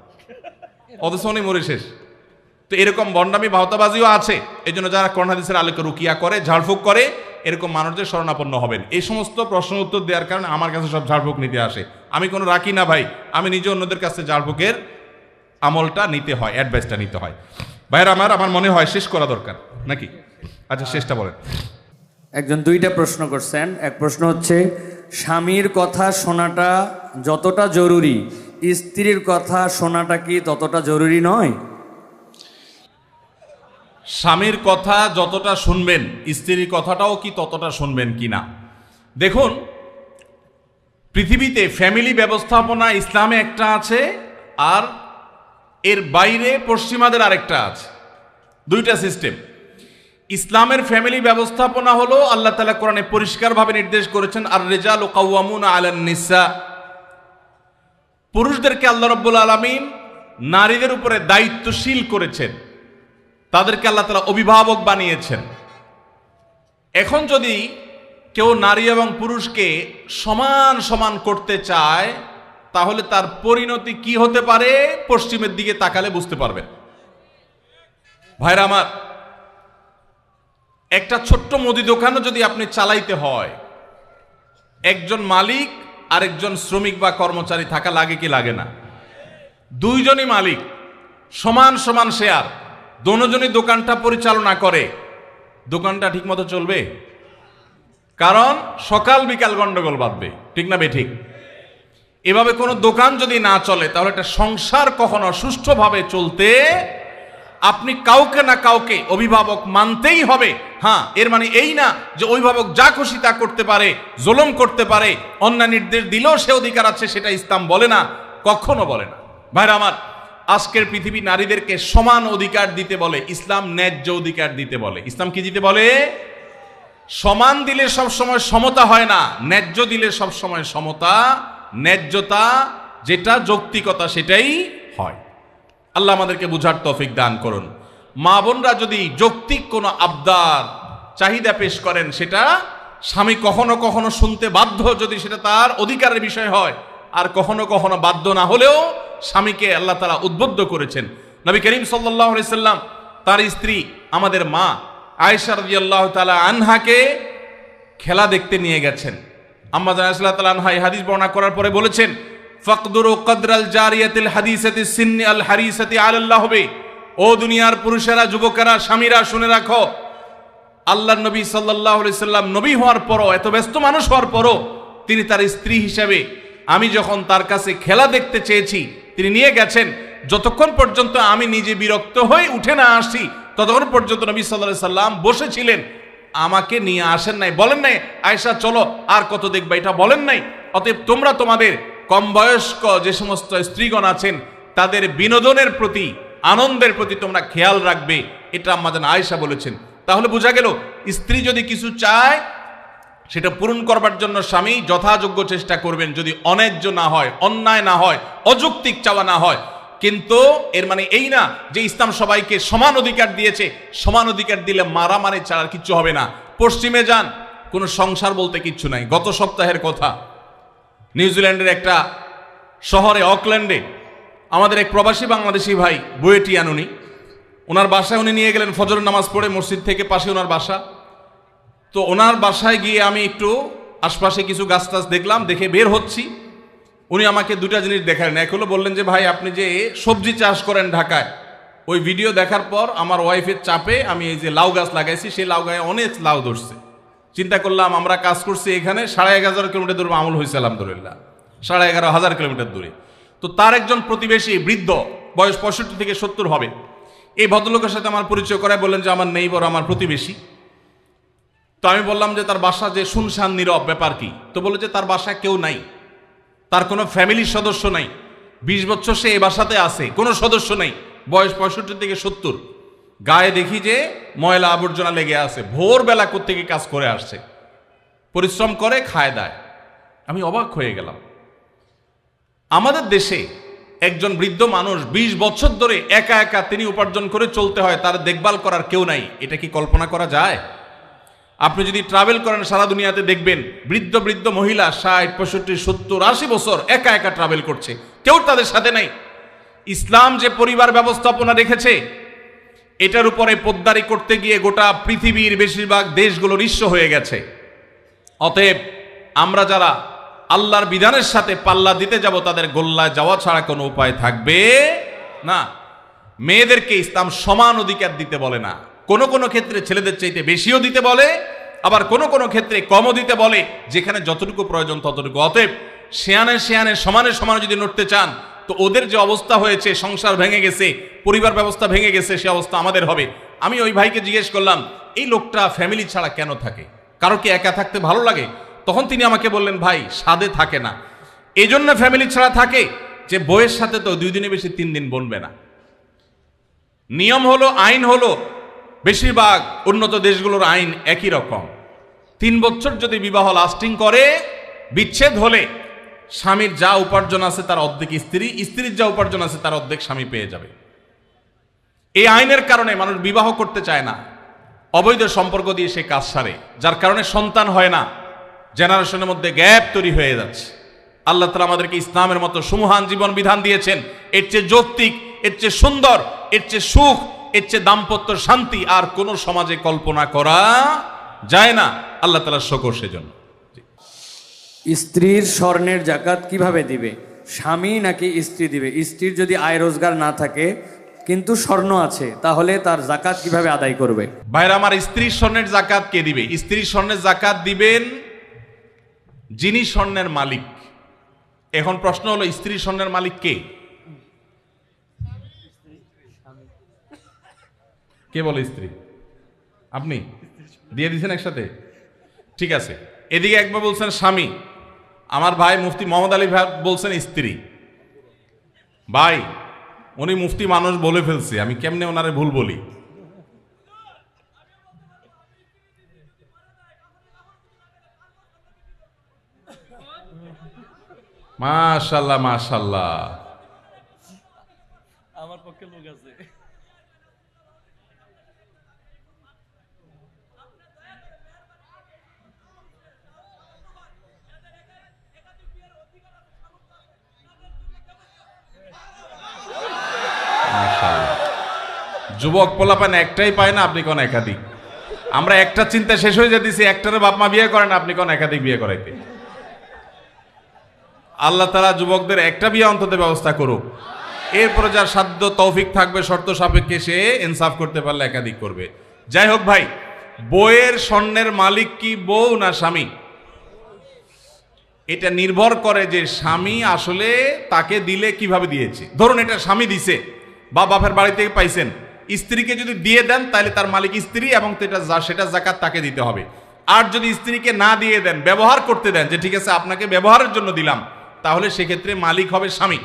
অথচ উনি মরে শেষ। তো এরকম বন্ডামি ভাওতাবাজিও আছে। এই জন্য যারা কোরআন হাদিসের আলোকে রুকিয়া করে, ঝাড়ফুঁক করে, এরকম মানুষদের শরণাপন্ন হবেন। এই সমস্ত প্রশ্ন উত্তর দেওয়ার কারণে আমার কাছে সব ঝাড়ফুঁক নিতে আসে। আমি কোনো রাখি না ভাই, আমি নিজে অন্যদের কাছে ঝাড়ফুঁকের আমলটা নিতে হয়, অ্যাডভাইসটা নিতে হয়। ভাইয়ের আমার মনে হয় শেষ করা দরকার নাকি? আচ্ছা, শেষটা বলেন। একজন দুইটা প্রশ্ন করছেন। এক প্রশ্ন হচ্ছে, স্বামীর কথা শোনাটা যতটা জরুরি, স্ত্রীর কথা শোনাটা কি ততটা জরুরি নয়? স্বামীর কথা যতটা শুনবেন, স্ত্রীর কথাটাও কি ততটা শুনবেন কিনা? দেখুন, পৃথিবীতে ফ্যামিলি ব্যবস্থাপনা ইসলামে একটা আছে, আর এর বাইরে পশ্চিমাদের আরেকটা আছে। দুইটা সিস্টেম। ইসলামের ফ্যামিলি ব্যবস্থাপনা হলো আল্লাহ তাআলা কোরআনে পরিষ্কারভাবে নির্দেশ করেছেন, আর রিজালু কাওয়ামুনা আলান নিসা। পুরুষদেরকে আল্লাহ রাব্বুল আলামিন নারীদের উপরে দায়িত্বশীল করেছেন, তাদেরকে আল্লাহ তাআলা অভিভাবক বানিয়েছেন। এখন যদি কেউ নারী এবং পুরুষকে সমান সমান করতে চায়, তাহলে তার পরিণতি কি হতে পারে পশ্চিমের দিকে তাকালে বুঝতে পারবেন। ভাইরা আমার, একটা ছোট্ট মুদি দোকানও যদি আপনি চালাইতে হয়, একজন মালিক আর একজন শ্রমিক বা কর্মচারী থাকা লাগে কি লাগে না? দুইজনই মালিক, সমান সমান শেয়ার, দুজনই দোকানটা পরিচালনা করে, দোকানটা ঠিক মতো চলবে? কারণ সকাল বিকাল গন্ডগোল বাঁধবে, ঠিক না বেঠিক? এভাবে কোনো দোকান যদি না চলে, তাহলে একটা সংসার কখনো সুষ্ঠুভাবে চলতে আপনি কাউকে না কাউকে অভিভাবক মানতেই হবে। হ্যাঁ, এর মানে এই না যে অভিভাবক যা খুশি তা করতে পারে, জুলুম করতে পারে, অন্যায় নির্দেশ দিলেও সে অধিকার আছে, সেটা ইসলাম বলে না, কখনো বলে না। ভাইরা আমার, আজকের পৃথিবী নারীদেরকে সমান অধিকার দিতে বলে, ইসলাম ন্যায্য অধিকার দিতে বলে। ইসলাম কি দিতে বলে? সমান দিলে সবসময় সমতা হয় না, ন্যায্য দিলে সবসময় সমতা, ন্যায্যতা, যেটা যৌক্তিকতা, সেটাই হয়। আল্লাহ আমাদেরকে বুঝার তৌফিক দান করুন। মা বোনরা যদি যৌক্তিক কোনো আবদার, চাহিদা পেশ করেন, সেটা স্বামী কখনো কখনো শুনতে বাধ্য, যদি সেটা তার অধিকারের বিষয় হয়, আর কখনো কখনো বাধ্য না হলেও স্বামীকে আল্লাহ তাআলা উদ্বুদ্ধ করেছেন। নবী করিম সাল্লাল্লাহু আলাইহি সাল্লাম তার স্ত্রী আমাদের মা আয়েশা রাদিয়াল্লাহু তাআলা আনহাকে খেলা দেখতে নিয়ে গেছেন। আম্মা জান আয়েশা রাদিয়াল্লাহু তাআলা আনহা এই হাদিস বর্ণনা করার পরে বলেছেন, ফাকদুরু কদরাল জারিয়াতিল হাদিসাতি সিন্নি আল হারিসাতি আলাল্লাহ হবে। ও দুনিয়ার পুরুষেরা, যুবকেরা, স্বামীরা, শুনে রাখো, আল্লাহর নবী সাল্লাল্লাহু আলাইহি সাল্লাম নবী হওয়ার পরও, এত ব্যস্ত মানুষ হওয়ার পরও, তিনি তার স্ত্রী হিসেবে আমি যখন তার কাছে খেলা দেখতে চেয়েছি, তিনি নিয়ে গেছেন। যতক্ষণ পর্যন্ত আমি নিজে বিরক্ত হয়ে উঠে না আসি, ততক্ষণ পর্যন্ত নবী সাল্লাল্লাহু আলাইহি সাল্লাম বসেছিলেন, আমাকে নিয়ে আসেন নাই, বলেন নাই আয়েশা চলো আর কত দেখবা, এটা বলেন নাই। অতএব তোমরা তোমাদের কম বয়স্ক যে সমস্ত স্ত্রীগণ আছেন, তাদের বিনোদনের প্রতি, আনন্দের প্রতি তোমরা খেয়াল রাখবে, এটা আম্মা জান আয়েশা বলেছেন। তাহলে বোঝা গেল, স্ত্রী যদি কিছু চায়, সেটা পূরণ করবার জন্য স্বামী যথাযোগ্য চেষ্টা করবেন, যদি অন্যায্য না হয়, অন্যায় না হয়, অযৌক্তিক চাওয়া না হয়। কিন্তু এর মানে এই না যে ইসলাম সবাইকে সমান অধিকার দিয়েছে, সমান অধিকার দিলে মারামারি ছাড়া কিচ্ছু হবে না। পশ্চিমে যান, কোনো সংসার বলতে কিচ্ছু নাই। গত সপ্তাহের কথা, নিউজিল্যান্ডের একটা শহরে, অকল্যান্ডে, আমাদের এক প্রবাসী বাংলাদেশি ভাই বুয়েটিয়ান, ওনার বাসায় উনি নিয়ে গেলেন ফজর নামাজ পড়ে, মসজিদ থেকে পাশে ওনার বাসা। তো ওনার বাসায় গিয়ে আমি একটু আশপাশে কিছু গাছ টাছ দেখলাম, দেখে বের হচ্ছি। উনি আমাকে দুটা জিনিস দেখালেন। এক হলো বললেন যে ভাই, আপনি যে সবজি চাষ করেন ঢাকায়, ওই ভিডিও দেখার পর আমার ওয়াইফের চাপে আমি এই যে লাউ গাছ লাগাইছি, সেই লাউ গায়ে অনেক লাউ ধরছে। চিন্তা করলাম, আমরা কাজ করছি এখানে 11,500 কিলোমিটার দূরে, আমল হয়েছে আলহামদুলিল্লাহ 11,500 কিলোমিটার দূরে। তো তার একজন প্রতিবেশী, বৃদ্ধ, বয়স 65 থেকে 70 হবে, এই ভদ্রলোকের সাথে আমার পরিচয় করায় বললেন যে আমার নেইবর, আমার প্রতিবেশী। তো আমি বললাম যে তার বাসা যে শুনশান নীরব, ব্যাপার কি? তো বলে যে তার বাসায় কেউ নাই, তার কোনো ফ্যামিলির সদস্য নাই, 20 বছর সে এই বাসাতে আছে, কোনো সদস্য নেই, বয়স 65 থেকে 70, গায়ে দেখি যে ময়লা আবর্জনা লেগে আছে, ভোরবেলা কোত্থেকে কাজ করে আসছে, পরিশ্রম করে খায় দায়। আমি অবাক হয়ে গেলাম। আমাদের দেশে একজন বৃদ্ধ মানুষ 20 বছর ধরে একা একা তিনি উপার্জন করে চলতে হয়, তার দেখভাল করার কেউ নাই, এটা কি কল্পনা করা যায়? আপনি যদি ট্রাভেল করেন সারা দুনিয়াতে দেখবেন বৃদ্ধ বৃদ্ধ মহিলা 60, 65, 70, 80 বছর একা একা ট্রাভেল করছে, কেউ তাদের সাথে নাই। ইসলাম যে পরিবার ব্যবস্থাপনা রেখেছে, এটার উপরে পোদ্দারি করতে গিয়ে গোটা পৃথিবীর বেশিরভাগ দেশগুলো নিঃস্ব হয়ে গেছে। অতএব আমরা যারা আল্লাহর বিধানের সাথে পাল্লা দিতে যাব, তাদের গোল্লায় যাওয়া ছাড়া কোনো উপায় থাকবে না। মেয়েদেরকে ইসলাম সমান অধিকার দিতে বলে না, কোন কোন ক্ষেত্রে ছেলেদের চাইতে বেশিও দিতে বলে, আবার কোন কোন ক্ষেত্রে কমও দিতে বলে, যেখানে যতটুকু প্রয়োজন ততটুকু। অতএব শেয়ানে শেয়ানে সমানে সমানে যদি নড়তে চান, তো ওদের যে অবস্থা হয়েছে, সংসার ভেঙে গেছে, পরিবার ব্যবস্থা ভেঙে গেছে, সে অবস্থা আমাদের হবে। আমি ওই ভাইকে জিজ্ঞেস করলাম, এই লোকটা ফ্যামিলি ছাড়া কেন থাকে? কারো কি একা থাকতে ভালো লাগে? তখন তিনি আমাকে বললেন, ভাই সাদে থাকে না, এই জন্য ফ্যামিলি ছাড়া থাকে যে বইয়ের সাথে তো 2 দিনে বেশি 3 দিন বনবে না। নিয়ম হলো, আইন হলো, বেশিরভাগ উন্নত দেশগুলোর আইন একই রকম। 3 বছর যদি বিবাহ লাস্টিং করে, বিচ্ছেদ হলে স্বামীর যা উপার্জন আছে তার অর্ধেক স্ত্রী, স্ত্রীর যা উপার্জন আছে তার অর্ধেক স্বামী পেয়ে যাবে। এই আইনের কারণে মানুষ বিবাহ করতে চায় না, অবৈধ সম্পর্ক দিয়ে সে কাজ সারে, যার কারণে সন্তান হয় না, জেনারেশনের মধ্যে গ্যাপ তৈরি হয়ে যাচ্ছে। আল্লাহ তাআলা আমাদেরকে ইসলামের মতো সুমহান জীবন বিধান দিয়েছেন, এর চেয়ে যৌক্তিক, এর চেয়ে সুন্দর, এর চেয়ে সুখ, এর চেয়ে দাম্পত্য শান্তি আর কোন সমাজে কল্পনা করা যায় না। আল্লাহ তাআলার শুকর সেজন্য। স্ত্রীর স্বর্ণের জাকাত কিভাবে দিবে? স্বামী নাকি স্ত্রী দিবে? স্ত্রীর যদি আয় রোজগার না থাকে কিন্তু স্বর্ণ আছে, তাহলে তার জাকাত কিভাবে আদায় করবে? ভাইরা আমার, স্ত্রীর স্বর্ণের জাকাত কে দিবে? স্ত্রীর স্বর্ণের জাকাত দিবেন যিনি স্বর্ণের মালিক। এখন প্রশ্ন হলো, স্ত্রীর স্বর্ণের মালিক কে? কে বলে স্ত্রী? আপনি দিয়ে দিয়েছেন একসাথে? ঠিক আছে, এদিকে একবার বলছেন স্বামী, আমার ভাই মুফতি মোহাম্মদ আলী ভাই বলছেন স্ত্রী। ভাই, উনি মুফতি মানুষ বলে ফেলছে, আমি কেমনে ওনারে ভুল বলি? মাশাআল্লাহ মাশাআল্লাহ, আমার পক্ষে লোক আছে। যুবক পোলাপান একটাই পায় না, আপনি কোন একাধিক? আমরা একটা চিন্তা শেষ হয়ে যেতেছি, একটারে বাপ মা বিয়ে করেন, আপনি কোন একাধিক বিয়ে করাইতে? আল্লাহ তাআলা যুবকদের একটা বিয়ে অন্তত ব্যবস্থা করুক, এরপরে যার সাধ্য তৌফিক থাকবে শর্ত সাপেক্ষে সে ইনসাফ করতে পারলে একাধিক করবে। যাই হোক ভাই, বউয়ের স্বর্ণের মালিক কি বউ না স্বামী? এটা নির্ভর করে যে স্বামী আসলে তাকে দিলে কিভাবে দিয়েছে। ধরুন এটা স্বামী দিছে বা বাপের বাড়ি থেকে পাইছেন, স্ত্রীকে যদি দিয়ে দেন তাহলে তার মালিক স্ত্রী এবং সেটা যাকাত তাকে দিতে হবে। আর যদি স্ত্রীকে না দিয়ে দেন, ব্যবহার করতে দেন, যে ঠিক আছে আপনাকে ব্যবহারের জন্য দিলাম, তাহলে সেক্ষেত্রে মালিক হবে স্বামী।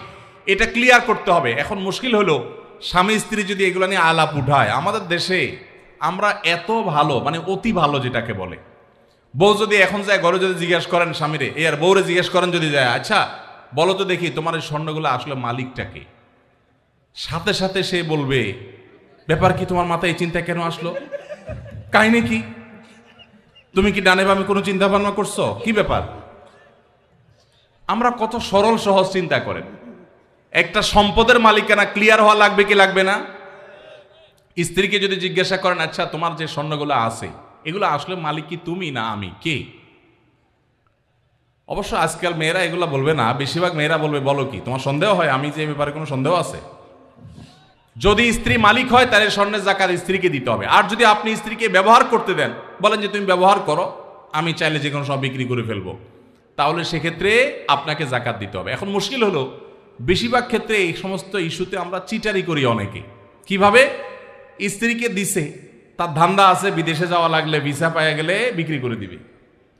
এটা ক্লিয়ার করতে হবে। এখন মুশকিল হলো, স্বামী স্ত্রী যদি এগুলো নিয়ে আলাপ উঠায়, আমাদের দেশে আমরা এত ভালো, মানে অতি ভালো যেটাকে বলে, বউ যদি এখন যায় ঘরে যদি জিজ্ঞেস করেন স্বামীরে, আর বউরে জিজ্ঞেস করেন যদি যায়, আচ্ছা বলো তো দেখি তোমার এই স্বর্ণগুলো আসলে মালিকটাকে, সাথে সাথে সে বলবে, ব্যাপার কি, তোমার মাথায় এই চিন্তা কেন আসলো, কাহিনী কি, তুমি কি ডানে বামে কোনো চিন্তা ভাবনা করছো, কি ব্যাপার? আমরা কত সরল সহজ চিন্তা করেন। একটা সম্পদের মালিকানা ক্লিয়ার হওয়া লাগবে কি লাগবে না? স্ত্রীকে যদি জিজ্ঞাসা করেন, আচ্ছা তোমার যে স্বর্ণগুলো আছে এগুলো আসলে মালিক কি তুমি না আমি, কে? অবশ্য আজকাল মেয়েরা এগুলো বলবে না, বেশিরভাগ মেয়েরা বলবে, বলো কি তোমার সন্দেহ হয় আমি যে ব্যাপারে কোনো সন্দেহ আছে? যদি স্ত্রী মালিক হয় তাহলে স্বর্ণের জাকাত স্ত্রীকে দিতে হবে। আর যদি আপনি স্ত্রীকে ব্যবহার করতে দেন, বলেন যে তুমি ব্যবহার করো, আমি চাইলে যে কোনো সব বিক্রি করে ফেলবো, তাহলে সেক্ষেত্রে আপনাকে জাকাত দিতে হবে। এখন মুশকিল হলো, বেশিরভাগ ক্ষেত্রে এই সমস্ত ইস্যুতে আমরা চিটারি করি অনেকে। কিভাবে? স্ত্রীকে দিছে, তার ধান্দা আছে বিদেশে যাওয়া লাগলে ভিসা পাওয়া গেলে বিক্রি করে দিবে,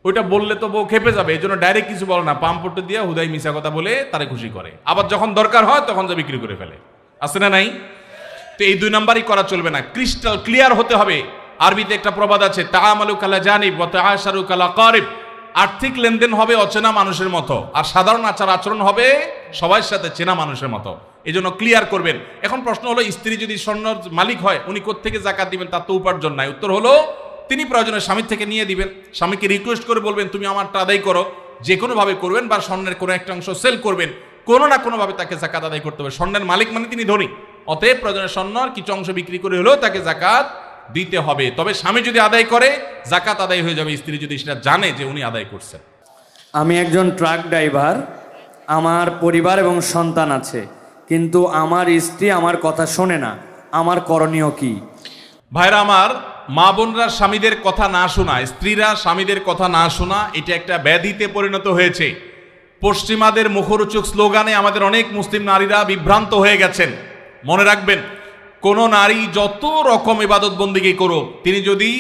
ওইটা বললে তো বউ খেপে যাবে, এই জন্য ডাইরেক্ট কিছু বলে না, পাম্পট দিয়ে হুদাই মিশা কথা বলে তারে খুশি করে, আবার যখন দরকার হয় তখন যা বিক্রি করে ফেলে। আছে না নাই? তো এই 2 নাম্বারই করা চলবে না, ক্রিস্টাল ক্লিয়ার হতে হবে। আরবিতে একটা প্রবাদ আছে, তাআমালু কালা জানিব ওয়া তাআশারু কালা কারিব। আর্থিক লেনদেন হবে অচেনা মানুষের মতো, আর সাধারণ আচার আচরণ হবে সবার সাথে চেনা মানুষের মতো। এই জন্য ক্লিয়ার করবেন। এখন প্রশ্ন হলো, স্ত্রী যদি স্বর্ণের মালিক হয়, উনি কোত্থেকে জাকাত দিবেন? তার তো উপার্জন নাই। উত্তর হলো, তিনি প্রয়োজনে স্বামীর থেকে নিয়ে দিবেন। স্বামীকে রিকোয়েস্ট করে বলবেন, তুমি আমারটা আদায় করো, যে কোনোভাবে করবেন, বা স্বর্ণের কোনো একটা অংশ সেল করবেন, কোনো না কোনোভাবে তাকে জাকাত আদায় করতে হবে। স্বর্ণের মালিক মানে তিনি ধনী, অতএব প্রয়োজনে স্বর্ণের কিছু অংশ বিক্রি করে হলেও তাকে জাকাত দিতে হবে। তবে স্বামী যদি আদায় করে, জাকাত আদায় হয়ে যাবে, স্ত্রী যদি সেটা জানে যে উনি আদায় করছেন। আমি একজন ট্রাক ড্রাইভার, আমার পরিবার এবং সন্তান আছে, কিন্তু আমার স্ত্রী আমার কথা শোনে না, আমার করণীয় কি? ভাইরা আমার, মা বোনরা স্বামীদের কথা না শোনা, স্ত্রীরা স্বামীদের কথা না শোনা, এটা একটা ব্যাধিতে পরিণত হয়েছে। পশ্চিমাদের মুখরোচক স্লোগানে আমাদের অনেক মুসলিম নারীরা বিভ্রান্ত হয়ে গেছেন। মনে রাখবেন, কোন নারী যত রকম ইবাদত বন্দেগী করুক, তিনি যদি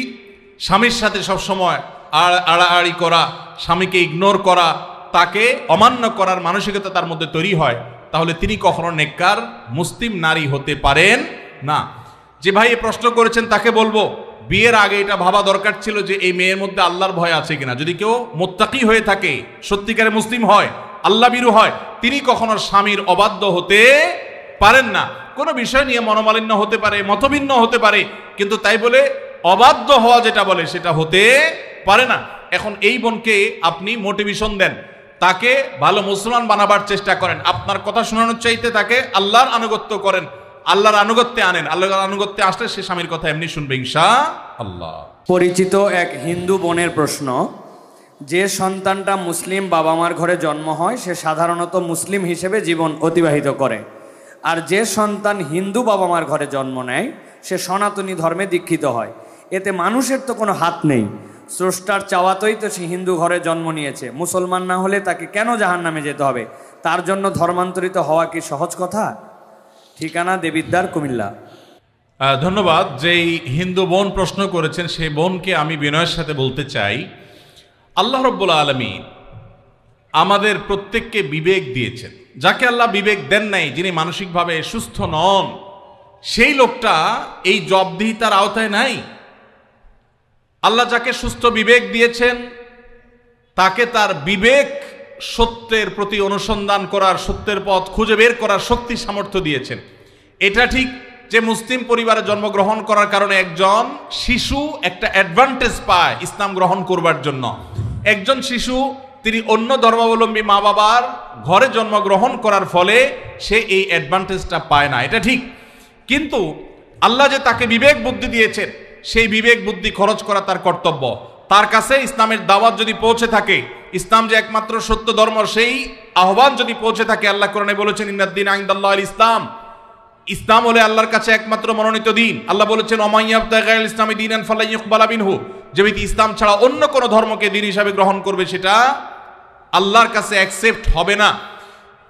স্বামীর সাথে সবসময় আড়াআড়ি করা, স্বামীকে ইগনোর করা, তাকে অমান্য করার মানসিকতা তার মধ্যে তৈরি হয়, তাহলে তিনি কখনো নেককার মুসলিম নারী হতে পারেন না। যে ভাই এই প্রশ্ন করেছেন তাকে বলবো বিয়ের আগে এটা ভাবা দরকার ছিল যে এই মেয়ের মধ্যে আল্লাহর ভয় আছে কিনা। যদি কেউ মুত্তাকি হয়ে থাকে, সত্যিকারে মুসলিম হয়, আল্লাহ বিরু হয়, তিনি কখনো স্বামীর অবাধ্য হতে পারেন না। কোনো বিষয় নিয়ে মনোমালিন্য হতে পারে, মতভিন্ন হতে পারে, কিন্তু তাই বলে অবাধ্য হওয়া যেটা বলে সেটা হতে পারে না। এখন এই বোনকে আপনি মোটিভেশন দেন, তাকে ভালো মুসলমান বানাবার চেষ্টা করেন। আপনার কথা শোনানোর চাইতে তাকে আল্লাহর আনুগত্য করেন, আল্লাহর আনুগত্যে আনেন। আল্লাহর আনুগত্যে আসলে সে স্বামীর কথা এমনি শুনবে ইনশাআল্লাহ। পরিচিত এক হিন্দু বোনের প্রশ্ন, যে সন্তানটা মুসলিম বাবা মার ঘরে জন্ম হয় সে সাধারণত মুসলিম হিসেবে জীবন অতিবাহিত করে, আর যে সন্তান হিন্দু বাবা মার ঘরে জন্ম নেয় সে সনাতনী ধর্মে দীক্ষিত হয়। এতে মানুষের তো কোনো হাত নেই, স্রষ্টার চাওয়াতেই তো সে হিন্দু ঘরে জন্ম নিয়েছে। মুসলমান না হলে তাকে কেন জাহান্নামে যেতে হবে? তার জন্য ধর্মান্তরিত হওয়া কি সহজ কথা? ঠিকানা দেবিদ্বার, কুমিল্লা। ধন্যবাদ। যেই হিন্দু বোন প্রশ্ন করেছেন সেই বোনকে আমি বিনয়ের সাথে বলতে চাই, আল্লাহ রাব্বুল আলামিন আমাদের প্রত্যেককে বিবেক দিয়েছেন। যাকে আল্লাহ বিবেক দেন নাই, যিনি মানসিকভাবে সুস্থ নন, সেই লোকটা এই জবাবদিহিতার আওতায় নাই। আল্লাহ যাকে সুস্থ বিবেক দিয়েছেন তাকে তার বিবেক সত্যের প্রতি অনুসন্ধান করার, সত্যের পথ খুঁজে বের করার শক্তি সামর্থ্য দিয়েছেন। এটা ঠিক যে মুসলিম পরিবারে জন্মগ্রহণ করার কারণে একজন শিশু একটা অ্যাডভান্টেজ পায় ইসলাম গ্রহণ করবার জন্য। একজন শিশু তিনি অন্য ধর্মাবলম্বী মা বাবার ঘরে জন্মগ্রহণ করার ফলে সে এই অ্যাডভান্টেজটা পায় না, এটা ঠিক। কিন্তু আল্লাহ যে তাকে বিবেক বুদ্ধি দিয়েছেন, সেই বিবেক বুদ্ধি খরচ করা তার কর্তব্য। তার কাছে ইসলামের দাওয়াত যদি পৌঁছে থাকে, ইসলাম যে একমাত্র সত্য ধর্ম, সেই আহ্বান যদি পৌঁছে থাকে, আল্লাহ কোরআনে বলেছেন ইন্নাদ-দীন ইনদাল্লাহিল ইসলাম, ইসলাম হলে আল্লাহর কাছে একমাত্র মনোনীত দিন। আল্লাহ বলেছেন ওমান ইয়াবতাগি গায়রাল ইসলামি দীনান ফালান ইউকবালা মিনহু, যে ব্যক্তি ইসলাম ছাড়া অন্য কোনো ধর্মকে দিন হিসাবে গ্রহণ করবে সেটা আল্লাহর কাছে অ্যাকসেপ্ট হবে না।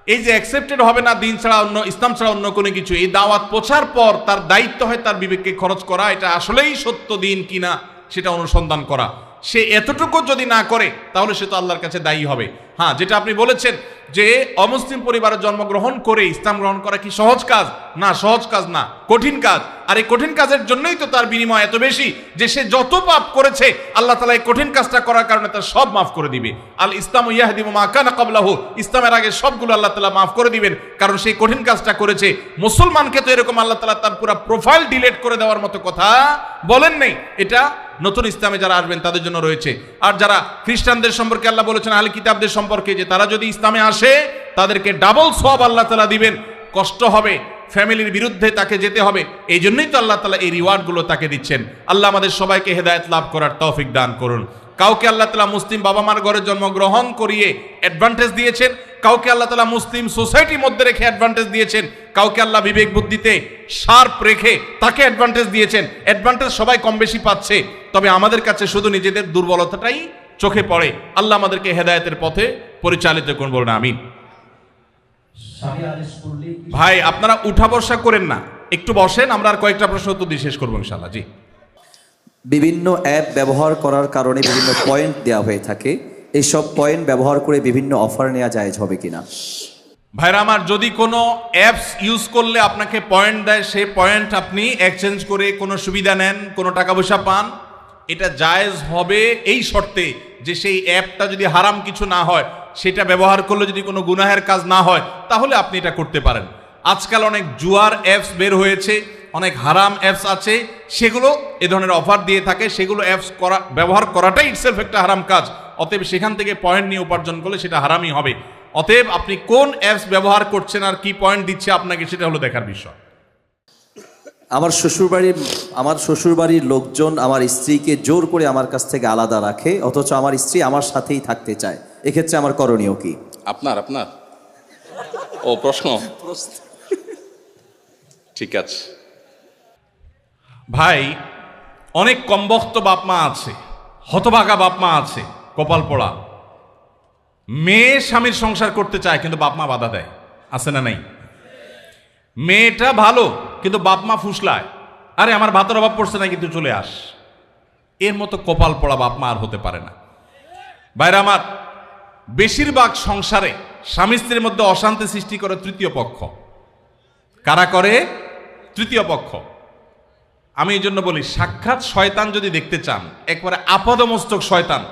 এই যে অ্যাকসেপ্টেড হবে না দিন ছাড়া, অন্য ইসলাম ছাড়া অন্য কোনো কিছু, এই দাওয়াত পৌঁছার পর তার দায়িত্ব হয় তার বিবেককে খরচ করা, এটা আসলেই সত্য দিন কিনা সেটা অনুসন্ধান করা। সে এতটুকু যদি না করে তাহলে সে তো আল্লাহর কাছে দায়ী হবে। হ্যাঁ, যেটা আপনি বলেছেন যে অমুসলিম পরিবারে জন্মগ্রহণ করে ইসলাম গ্রহণ করা কি সহজ কাজ? না, সহজ কাজ না, কঠিন কাজ। আর এই কঠিন কাজের জন্যই তো তার বিনিময় এত বেশি যে সে যত পাপ করেছে আল্লাহ তাআলা এই কঠিন কাজটা করার কারণে তার সব মাফ করে দিবে। আল ইসলামু ইয়াহদিমু মা কানা ক্বাবলাহু, ইসলামের আগে সবগুলো আল্লাহ তাআলা মাফ করে দিবেন, কারণ সেই কঠিন কাজটা করেছে। মুসলমানকে তো এরকম আল্লাহ তাআলা তার পুরো প্রোফাইল ডিলিট করে দেওয়ার মতো কথা বলেন নেই। এটা নতুন ইসলামে যারা আসবেন তাদের জন্য রয়েছে। আর যারা খ্রিস্টানদের সম্পর্কে আল্লাহ বলেছেন আহলে কিতাবদের সম্পর্কে যে তারা যদি ইসলামে আসে তাদেরকে ডাবল সওয়াব আল্লাহ তাআলা দিবেন। কষ্ট হবে, ফ্যামিলির বিরুদ্ধে তাকে যেতে হবে, এই জন্যই তো আল্লাহ তাআলা এই রিওয়ার্ডগুলো তাকে দিচ্ছেন। আল্লাহ আমাদের সবাইকে হেদায়েত লাভ করার তৌফিক দান করুন। কাউকে আল্লাহ তাআলা মুসলিম বাবা মার ঘরে জন্মগ্রহণ করিয়ে অ্যাডভান্টেজ দিয়েছেন, কাউকে আল্লাহ তাআলা মুসলিম সোসাইটির মধ্যে রেখে অ্যাডভান্টেজ দিয়েছেন, কাউকে আল্লাহ বিবেক বুদ্ধিতে শার্প রেখে তাকে অ্যাডভান্টেজ দিয়েছেন। অ্যাডভান্টেজ সবাই কম বেশি পাচ্ছে, তবে আমাদের কাছে শুধু নিজেদের দুর্বলতাটাই চোখে পড়ে। আল্লাহ আমাদেরকে হেদায়েতের পথে পরিচালিত করুন, বলুন আমিন। ভাই আপনারা উঠা বসা করেন না, একটু বসেন, আমরা আর কয়েকটা প্রশ্ন উত্তর দিয়ে শেষ করবো ইনশাআল্লাহ। জি, বিভিন্ন অ্যাপ ব্যবহার করার কারণে বিভিন্ন পয়েন্ট দেওয়া হয়ে থাকে, এইসব পয়েন্ট ব্যবহার করে বিভিন্ন অফার নেওয়া জায়েজ হবে কিনা? ভাইরা আমার, যদি কোনো অ্যাপস ইউজ করলে আপনাকে পয়েন্ট দেয়, সেই পয়েন্ট আপনি এক্সচেঞ্জ করে কোনো সুবিধা নেন, কোনো টাকা পয়সা পান, এটা জায়েজ হবে এই শর্তে যে সেই অ্যাপটা যদি হারাম কিছু না হয়, সেটা ব্যবহার করলে যদি কোনো গুনাহের কাজ না হয়, তাহলে আপনি এটা করতে পারেন। আজকাল অনেক জুয়ার অ্যাপস বের হয়েছে, অনেক হারাম অ্যাপস আছে, সেগুলো এ ধরনের অফার দিয়ে থাকে। সেগুলো অ্যাপস ব্যবহার করাটাই ইটসেলফ একটা হারাম কাজ। অতএব সেখান থেকে পয়েন্ট নিয়ে উপার্জন করলে সেটা হারামই হবে। অতএব আপনি কোন অ্যাপস ব্যবহার করছেন আর কি পয়েন্ট দিচ্ছে আপনাকে, সেটা হলো দেখার বিষয়। আমার শ্বশুরবাড়ির লোকজন আমার স্ত্রীকে জোর করে আমার কাছ থেকে আলাদা রাখে, অথচ আমার স্ত্রী আমার সাথেই থাকতে চায়, এক্ষেত্রে আমার করণীয় কি? আপনার ও প্রশ্ন ঠিক আছে ভাই, অনেক কমবখ্ত বাপমা আছে, হতভাগা বাপমা আছে, কপাল পোড়া, মেয়ে স্বামীর সংসার করতে চায় কিন্তু বাপমা বাধা দেয়, আছে না নাই? মেয়েটা ভালো কিন্তু বাপমা ফুসলায়, আরে আমার ভাতের অভাব পড়ছে না কিন্তু চলে আস। এর মতো কপাল পোড়া বাপমা আর হতে পারে না। ভাইরা আমার, বেশিরভাগ সংসারে স্বামী স্ত্রীর মধ্যে অশান্তি সৃষ্টি করে তৃতীয় পক্ষ। কারা করে? তৃতীয় পক্ষ। আমি এই জন্য বলি, সাক্ষাৎ শয়তান যদি দেখতে চান, একবারে আপাদমস্তক শয়তান,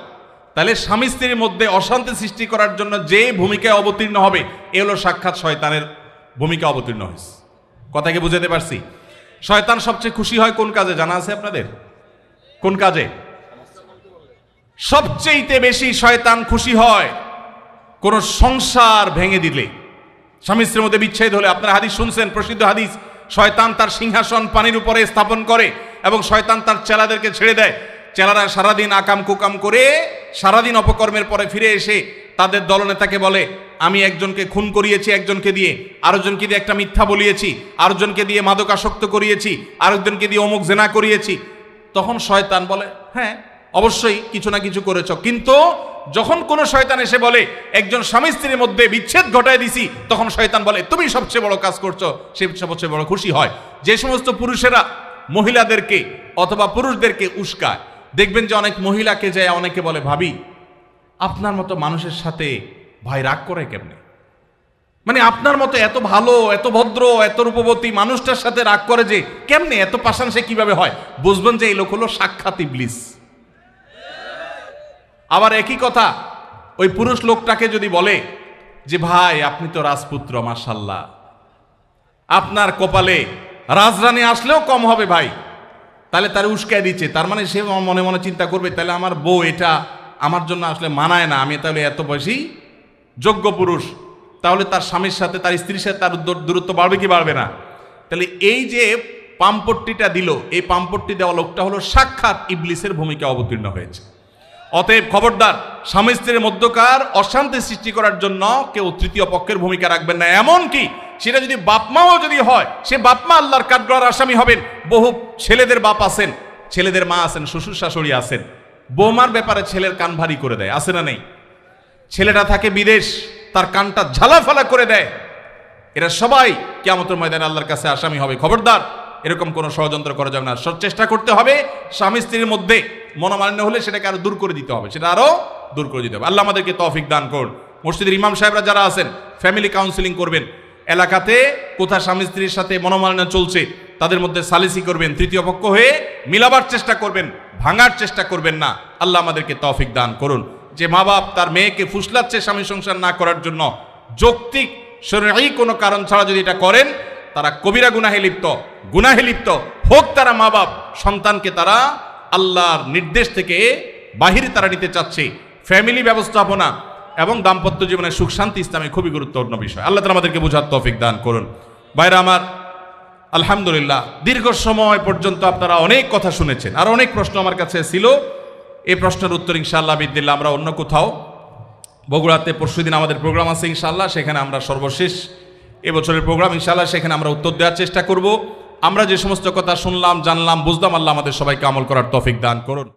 তাহলে স্বামী স্ত্রীর মধ্যে অশান্তি সৃষ্টি করার জন্য যে ভূমিকায় অবতীর্ণ হবে, এ হলো সাক্ষাৎ শয়তানের ভূমিকা অবতীর্ণ হয়েছে। কথাকে বুঝাতে পারছি? শয়তান সবচেয়ে খুশি হয় কোন কাজে জানা আছে আপনাদের? কোন কাজে সবচেয়ে বেশি শয়তান খুশি হয়? কোন সংসার ভেঙে দিলে, স্বামী স্ত্রীর মধ্যে বিচ্ছেদ হলে। আপনারা হাদিস শুনছেন, প্রসিদ্ধ হাদিস, শয়তান তার সিংহাসন পানির উপরে স্থাপন করে এবং শয়তান তার চেলাদেরকে ছেড়ে দেয়। চেলারা সারাদিন আকাম কুকাম করে সারাদিন অপকর্মের পরে ফিরে এসে তাদের দলনেতাকে বলে, আমি একজনকে খুন করিয়েছি একজনকে দিয়ে, আরেকজনকে দিয়ে একটা মিথ্যা বলিয়েছি, আরেকজনকে দিয়ে মাদকাসক্ত করিয়েছি, আরেকজনকে দিয়ে অমুক জেনা করিয়েছি। তখন শয়তান বলে, হ্যাঁ অবশ্যই কিছু না কিছু করেছ। কিন্তু যখন কোন শয়তান এসে বলে একজন স্বামী স্ত্রীর মধ্যে বিচ্ছেদ ঘটায় দিছি, তখন শয়তান বলে তুমি সবচেয়ে বড় কাজ করছো, সে সবচেয়ে বড় খুশি হয়। যে সমস্ত পুরুষেরা মহিলাদেরকে অথবা পুরুষদেরকে উস্কায়, দেখবেন যে অনেক মহিলাকে যায় অনেকে বলে, ভাবি আপনার মতো মানুষের সাথে ভাই রাগ করে কেমনে? মানে আপনার মতো এত ভালো, এত ভদ্র, এত রূপবতী মানুষটার সাথে রাগ করে যে কেমনে? এত পাষাণ সে কিভাবে হয়? বুঝবেন যে এই লোক হলো সাক্ষাৎ ইবলিস। আবার একই কথা ওই পুরুষ লোকটাকে যদি বলে যে ভাই আপনি তো রাজপুত্র, মাশাআল্লাহ, আপনার কপালে রাজরানী আসলেও কম হবে ভাই, তাহলে তার উস্কায় দিচ্ছে। তার মানে সে মনে মনে চিন্তা করবে, তাহলে আমার বউ এটা আমার জন্য আসলে মানায় না, আমি তাহলে এত বেশি যোগ্য পুরুষ। তাহলে তার স্বামীর সাথে, তার স্ত্রীর সাথে তার দূরত্ব বাড়বে কি বাড়বে না? তাহলে এই যে পামপট্টিটা দিল, এই পামপট্টি দেওয়া লোকটা হলো সাক্ষাৎ ইবলিসের ভূমিকা অবতীর্ণ হয়েছে। অতএব খবরদার, স্বামী স্ত্রীর মধ্যকার অশান্তি সৃষ্টি করার জন্য কেউ তৃতীয় পক্ষের ভূমিকা রাখবেন না। এমন কি সেটা যদি বাপমাও যদি হয়, সে বাপমা আল্লাহর কাঠগড়ার আসামি হবেন। বহু ছেলেদের বাপ আছেন, ছেলেদের মা আছেন, শ্বশুর শাশুড়ি আছেন, বৌমার ব্যাপারে ছেলের কান ভারী করে দেয়, আছে না নেই? ছেলেটা থাকে বিদেশ, তার কানটা ঝালাফালা করে দেয়। এরা সবাই কিয়ামতের ময়দানে আল্লাহর কাছে আসামি হবে। খবরদার, এরকম কোনো ষড়যন্ত্র করা যাবে না। চেষ্টা করতে হবে স্বামী স্ত্রীর মধ্যে মনোমালিন্য হলে সেটাকে আরো দূর করে দিতে হবে, সেটা আরো দূর করে দিতে হবে। আল্লাহ আমাদেরকে তৌফিক দান করুন। মসজিদের ইমাম সাহেবরা যারা আছেন, ফ্যামিলি কাউন্সিলিং করবেন। এলাকাতে কোথায় স্বামী স্ত্রীর সাথে মনোমালিন্য চলছে, তাদের মধ্যে সালিসি করবেন, তৃতীয় পক্ষ হয়ে মিলাবার চেষ্টা করবেন, ভাঙার চেষ্টা করবেন না। আল্লাহ আমাদেরকে তৌফিক দান করুন। যে মা বাপ তার মেয়েকে ফুসলাচ্ছে স্বামী সংসার না করার জন্য, যৌক্তিক শরঈ কোনো কারণ ছাড়া যদি এটা করেন, তারা কবিরা গুনাহে লিপ্ত হোক। তারা মা বাপ সন্তানকে তারা আল্লাহর নির্দেশ থেকে বাহিরে তারা নিতে চাচ্ছে। ফ্যামিলি ব্যবস্থাপনা এবং দাম্পত্য জীবনের সুখ শান্তি ইসলামে খুবই গুরুত্বপূর্ণ বিষয়। আল্লাহ তাআলা আমাদেরকে বোঝার তৌফিক দান করুন। ভাইরা আমার, আলহামদুলিল্লাহ দীর্ঘ সময় পর্যন্ত আপনারা অনেক কথা শুনেছেন, আর অনেক প্রশ্ন আমার কাছে ছিল। এই প্রশ্নের উত্তর ইনশাআল্লাহ বিদিল্লাহ আমরা অন্য কোথাও, বগুড়াতে পরশুদিন আমাদের প্রোগ্রাম আছে ইনশাআল্লাহ, সেখানে আমরা সর্বশেষ এবছরের প্রোগ্রাম ইনশাআল্লাহ, সেখানে আমরা উত্তর দেওয়ার চেষ্টা করব। আমরা যে সমস্ত কথা শুনলাম, জানলাম, বুঝলাম, আল্লাহ আমাদের সবাইকে আমল করার তৌফিক দান করুন।